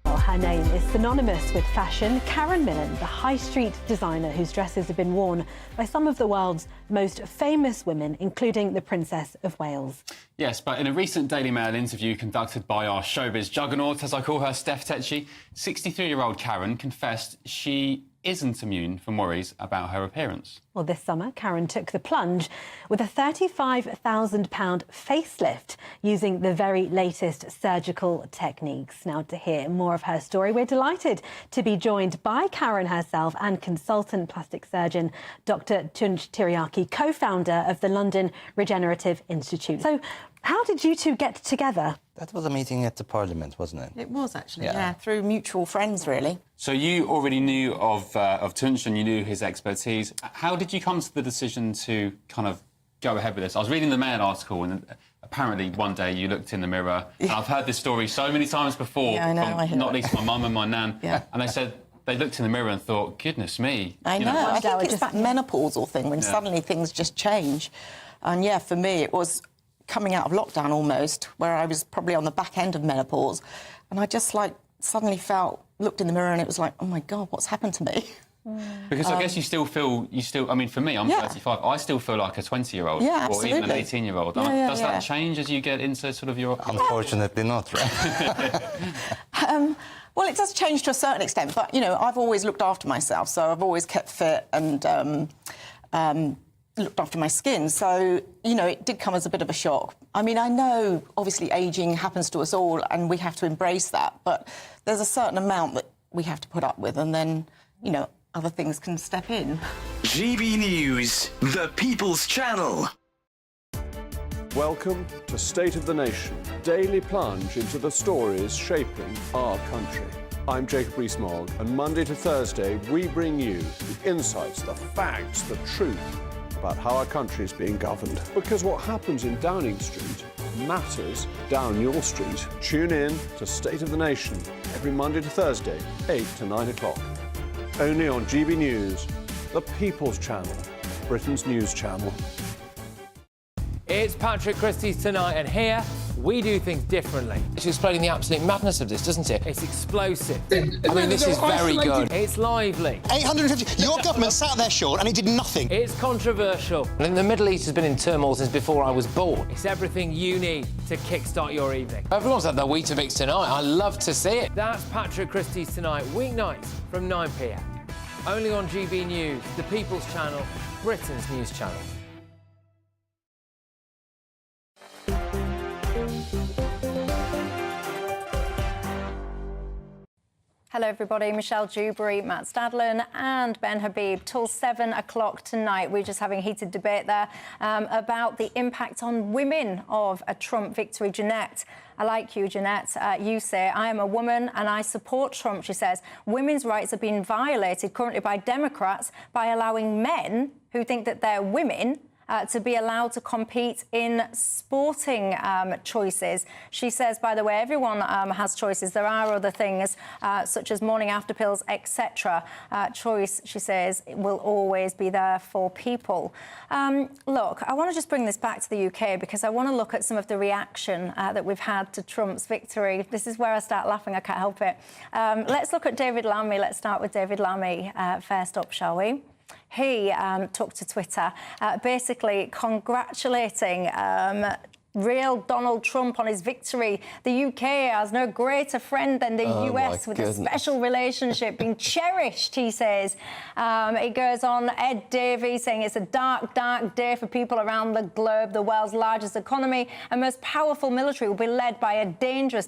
Her name is synonymous with fashion. Karen Millen, the high street designer whose dresses have been worn by some of the world's most famous women, including the Princess of Wales. Yes, but in a recent Daily Mail interview conducted by our showbiz juggernaut, as I call her, Steph Tetchy, 63-year-old Karen confessed she isn't immune from worries about her appearance. Well, this summer, Karen took the plunge with a £35,000 facelift using the very latest surgical techniques. Now, to hear more of her story, we're delighted to be joined by Karen herself and consultant plastic surgeon Dr. Tunç Tiryaki, co-founder of the London Regenerative Institute. So, how did you two get together? That was a meeting at the Parliament, wasn't it? It was actually, yeah, through mutual friends, really. So you already knew of Tunç and you knew his expertise. How did you come to the decision to kind of go ahead with this? I was reading the Mail article and apparently one day you looked in the mirror, and I've heard this story so many times before, Yeah, I know, from not least my mum and my nan, Yeah. and they said they looked in the mirror and thought, goodness me. I you know. I think it's that menopausal thing when Yeah. suddenly things just change. And yeah, for me, it was coming out of lockdown almost, where I was probably on the back end of menopause, and I just suddenly looked in the mirror and it was like, oh my God, what's happened to me? Because I guess you still, I mean, for me, I'm Yeah. 35, I still feel like a 20-year-old Yeah, or even an absolutely. 18-year-old. Yeah, Does that change as you get into sort of your... Unfortunately not, right? Well, it does change to a certain extent, but, you know, I've always looked after myself, so I've always kept fit and looked after my skin. So, you know, it did come as a bit of a shock. I mean, I know, obviously, ageing happens to us all and we have to embrace that, but there's a certain amount that we have to put up with and then, you know, other things can step in. GB News, the People's Channel. Welcome to State of the Nation, daily plunge into the stories shaping our country. I'm Jacob Rees-Mogg, and Monday to Thursday we bring you the insights, the facts, the truth about how our country is being governed. Because what happens in Downing Street matters down your street. Tune in to State of the Nation every Monday to Thursday, 8 to 9 o'clock. Only on GB News, the People's Channel, Britain's news channel. It's Patrick Christie's Tonight, and here we do things differently. It's explaining the absolute madness of this, doesn't it? It's explosive. I mean, this is very good. It's lively. 850. Your government sat there, Sean, and it did nothing. It's controversial. And the Middle East has been in turmoil since before I was born. It's everything you need to kickstart your evening. Everyone's had their Weetabix tonight. I love to see it. That's Patrick Christie's Tonight, weeknights from 9 p.m. Only on GB News, the People's Channel, Britain's news channel. Hello, everybody. Michelle Dewberry, Matt Stadlen and Ben Habib. Till 7 o'clock tonight, we're just having a heated debate there about the impact on women of a Trump victory. Jeanette, I like you, Jeanette. You say, I am a woman and I support Trump, she says. Women's rights are being violated currently by Democrats by allowing men who think that they're women to be allowed to compete in sporting choices. She says, by the way, everyone has choices. There are other things, such as morning after pills, etc. Choice, she says, will always be there for people. Look, I want to just bring this back to the UK because I want to look at some of the reaction that we've had to Trump's victory. This is where I start laughing, I can't help it. Let's look at David Lammy. Let's start with David Lammy first up, shall we? He took to Twitter, basically congratulating real Donald Trump on his victory. The UK has no greater friend than the US with a special relationship being cherished, he says. It goes on, Ed Davey saying it's a dark, dark day for people around the globe. The world's largest economy and most powerful military will be led by a dangerous,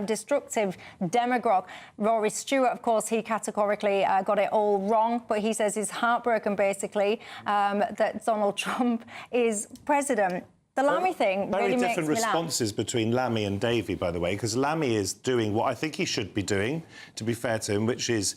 destructive demagogue. Rory Stewart, of course, he categorically got it all wrong, but he says he's heartbroken, basically, that Donald Trump is president. The Lammy thing really makes me laugh. Very different responses between Lammy and Davey, by the way, because Lammy is doing what I think he should be doing, to be fair to him, which is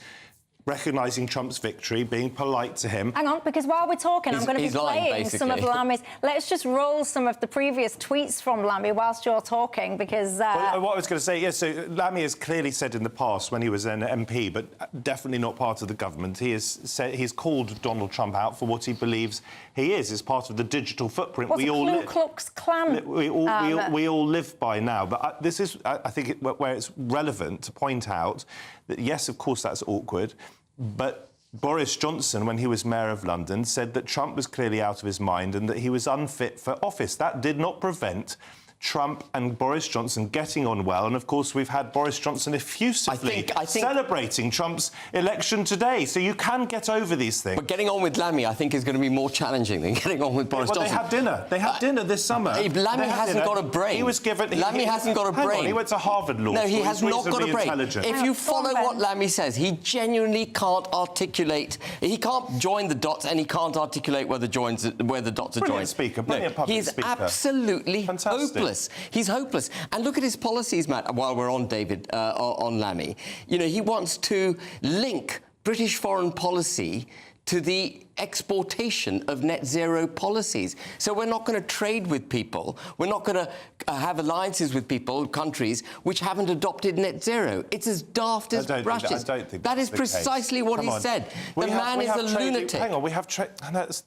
recognising Trump's victory, being polite to him. Hang on, because while we're talking, I'm going to be playing some of Lammy's... Let's just roll some of the previous tweets from Lammy whilst you're talking, because... Well, what I was going to say, yes, so Lammy has clearly said in the past, when he was an MP, but definitely not part of the government, he's called Donald Trump out for what he believes he is part of the digital footprint we all Ku Klux Klan. We all live by now. But this is, I think, where it's relevant to point out that, yes, of course, that's awkward, but Boris Johnson, when he was Mayor of London, said that Trump was clearly out of his mind and that he was unfit for office. That did not prevent Trump and Boris Johnson getting on well, and of course we've had Boris Johnson effusively I think celebrating Trump's election today. So you can get over these things. But getting on with Lammy, I think, is going to be more challenging than getting on with Boris Johnson. They had dinner. They had dinner this summer. Lammy hasn't got a brain. He was given. Lammy hasn't got a brain. Hang on, he went to Harvard Law School. No, he has not got a brain. Intelligent. If you follow what Lammy says, he genuinely can't articulate. He can't join the dots, and he can't articulate where the dots are joined. Speaker, brilliant public he's speaker. Absolutely hopeless. He's hopeless. And look at his policies, Matt, while we're on David, on Lammy. You know, he wants to link British foreign policy to the exportation of net zero policies. So we're not going to trade with people. We're not going to have alliances with people, countries, which haven't adopted net zero. It's as daft as brushes. That is precisely what he said. The man is a lunatic. Hang on, we have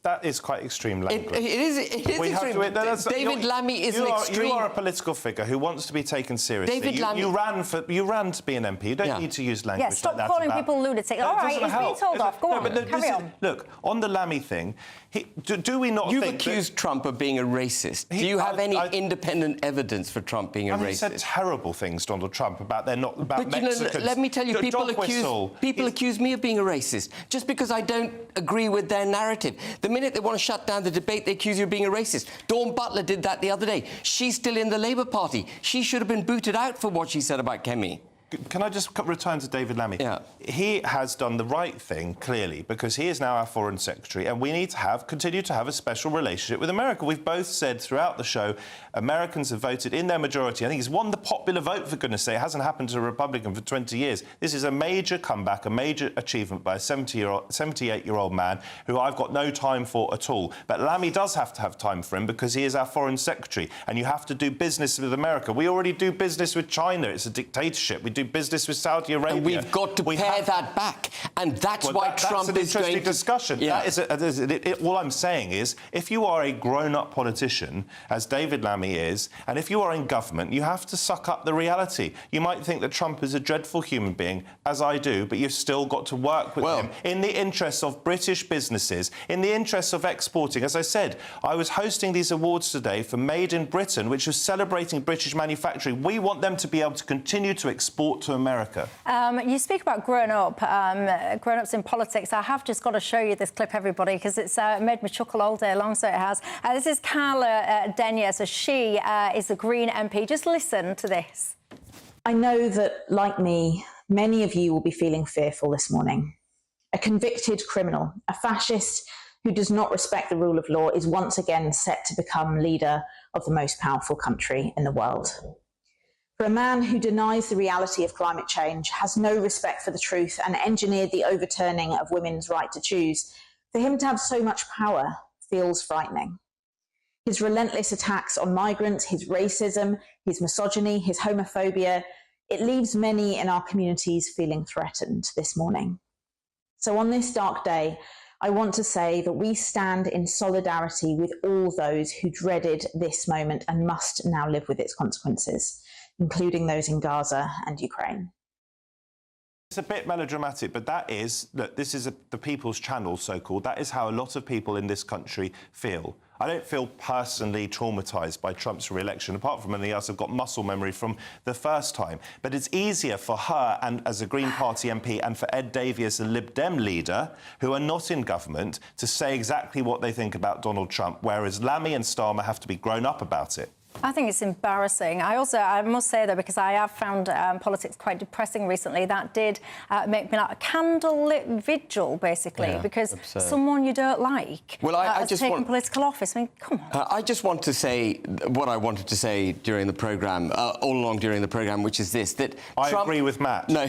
that is quite extreme language. It is extreme. David Lammy is an extreme. You are a political figure who wants to be taken seriously. David Lammy. You ran to be an MP. You don't need to use language stop like that. calling people lunatic. All right, he's been told off. Go on, carry on. Look, on the Lammy thing, do we not You've think accused Trump of being a racist. Do you have any independent evidence for Trump being a racist? He said terrible things, Donald Trump, about Mexicans. You know, let me tell you, people accuse me of being a racist just because I don't agree with their narrative. The minute they want to shut down the debate, they accuse you of being a racist. Dawn Butler did that the other day. She's still in the Labour Party. She should have been booted out for what she said about Kemi. Can I just return to David Lammy? Yeah. He has done the right thing, clearly, because he is now our Foreign Secretary, and we need to continue to have a special relationship with America. We've both said throughout the show, Americans have voted in their majority. I think he's won the popular vote, for goodness sake. It hasn't happened to a Republican for 20 years. This is a major comeback, a major achievement by a 78-year-old man who I've got no time for at all. But Lammy does have to have time for him because he is our Foreign Secretary, and you have to do business with America. We already do business with China. It's a dictatorship. We do business with Saudi Arabia. And we've got to pare that back. And that's why Trump is going to... That's an interesting discussion. Yeah. All I'm saying is, if you are a grown-up politician, as David Lammy is, and if you are in government, you have to suck up the reality. You might think that Trump is a dreadful human being, as I do, but you've still got to work with him in the interests of British businesses, in the interests of exporting. As I said, I was hosting these awards today for Made in Britain, which was celebrating British manufacturing. We want them to be able to continue to export to America. You speak about grown-ups in politics. I have just got to show you this clip, everybody, because it's made me chuckle all day long, so it has. This is Carla Denyer, so she is a Green MP. Just listen to this. I know that, like me, many of you will be feeling fearful this morning. A convicted criminal, a fascist who does not respect the rule of law, is once again set to become leader of the most powerful country in the world. For a man who denies the reality of climate change, has no respect for the truth, and engineered the overturning of women's right to choose, for him to have so much power feels frightening. His relentless attacks on migrants, his racism, his misogyny, his homophobia, it leaves many in our communities feeling threatened this morning. So on this dark day, I want to say that we stand in solidarity with all those who dreaded this moment and must now live with its consequences, including those in Gaza and Ukraine. It's a bit melodramatic, but that is, look, this is the People's Channel, so-called. That is how a lot of people in this country feel. I don't feel personally traumatised by Trump's re-election. Apart from anything else, I've got muscle memory from the first time. But it's easier for her, and as a Green Party MP, and for Ed Davey as the Lib Dem leader, who are not in government, to say exactly what they think about Donald Trump, whereas Lammy and Starmer have to be grown up about it. I think it's embarrassing. I must say, though, because I have found politics quite depressing recently, that did make me like a candlelit vigil, basically, because absurd. Someone you don't like has taken political office. I mean, come on. I just want to say what I wanted to say during the programme, all along during the programme, which is this, that I agree with Matt. No.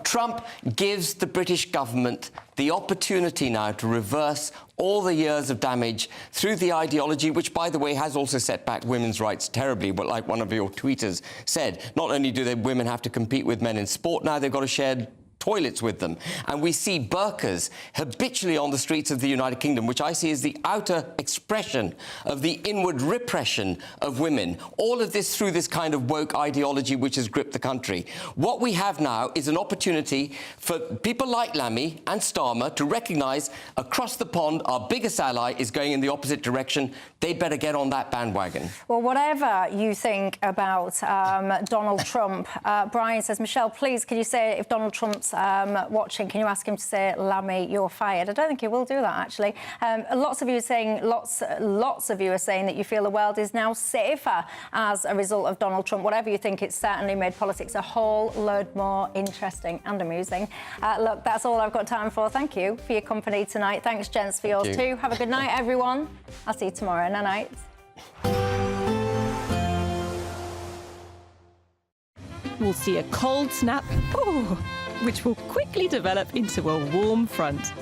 Trump gives the British government the opportunity now to reverse all the years of damage through the ideology, which, by the way, has also set back women's rights terribly. But like one of your tweeters said, not only do women have to compete with men in sport now, they've got to share toilets with them. And we see burqas habitually on the streets of the United Kingdom, which I see as the outer expression of the inward repression of women. All of this through this kind of woke ideology which has gripped the country. What we have now is an opportunity for people like Lammy and Starmer to recognise across the pond our biggest ally is going in the opposite direction. They better get on that bandwagon. Well, whatever you think about Donald Trump, Brian says, Michelle, please, can you say if Donald Trump's watching, can you ask him to say, Lammy, you're fired? I don't think he will do that, actually. Lots of you are saying that you feel the world is now safer as a result of Donald Trump. Whatever you think, it's certainly made politics a whole load more interesting and amusing. Look, that's all I've got time for. Thank you for your company tonight. Thanks, gents, for yours too. Have a good night, everyone. I'll see you tomorrow. Night. We'll see a cold snap, which will quickly develop into a warm front.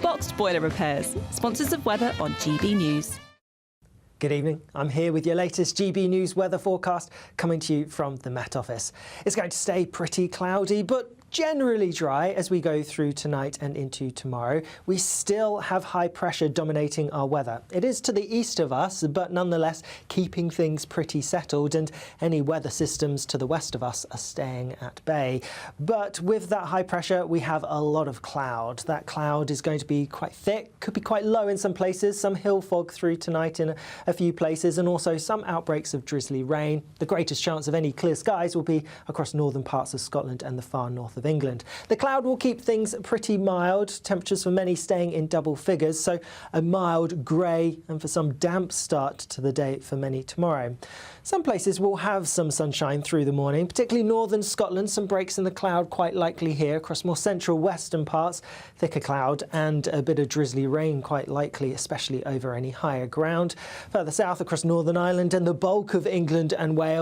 Boxed Boiler Repairs, sponsors of weather on GB News. Good evening. I'm here with your latest GB News weather forecast coming to you from the Met Office. It's going to stay pretty cloudy, but generally dry as we go through tonight and into tomorrow. We still have high pressure dominating our weather. It is to the east of us, but nonetheless keeping things pretty settled, and any weather systems to the west of us are staying at bay. But with that high pressure, we have a lot of cloud. That cloud is going to be quite thick, could be quite low in some places, some hill fog through tonight in a few places, and also some outbreaks of drizzly rain. The greatest chance of any clear skies will be across northern parts of Scotland and the far north of England. The cloud will keep things pretty mild, temperatures for many staying in double figures, so a mild grey and for some damp start to the day for many tomorrow. Some places will have some sunshine through the morning, particularly northern Scotland. Some breaks in the cloud quite likely here. Across more central western parts, thicker cloud and a bit of drizzly rain quite likely, especially over any higher ground. Further south across Northern Ireland and the bulk of England and Wales,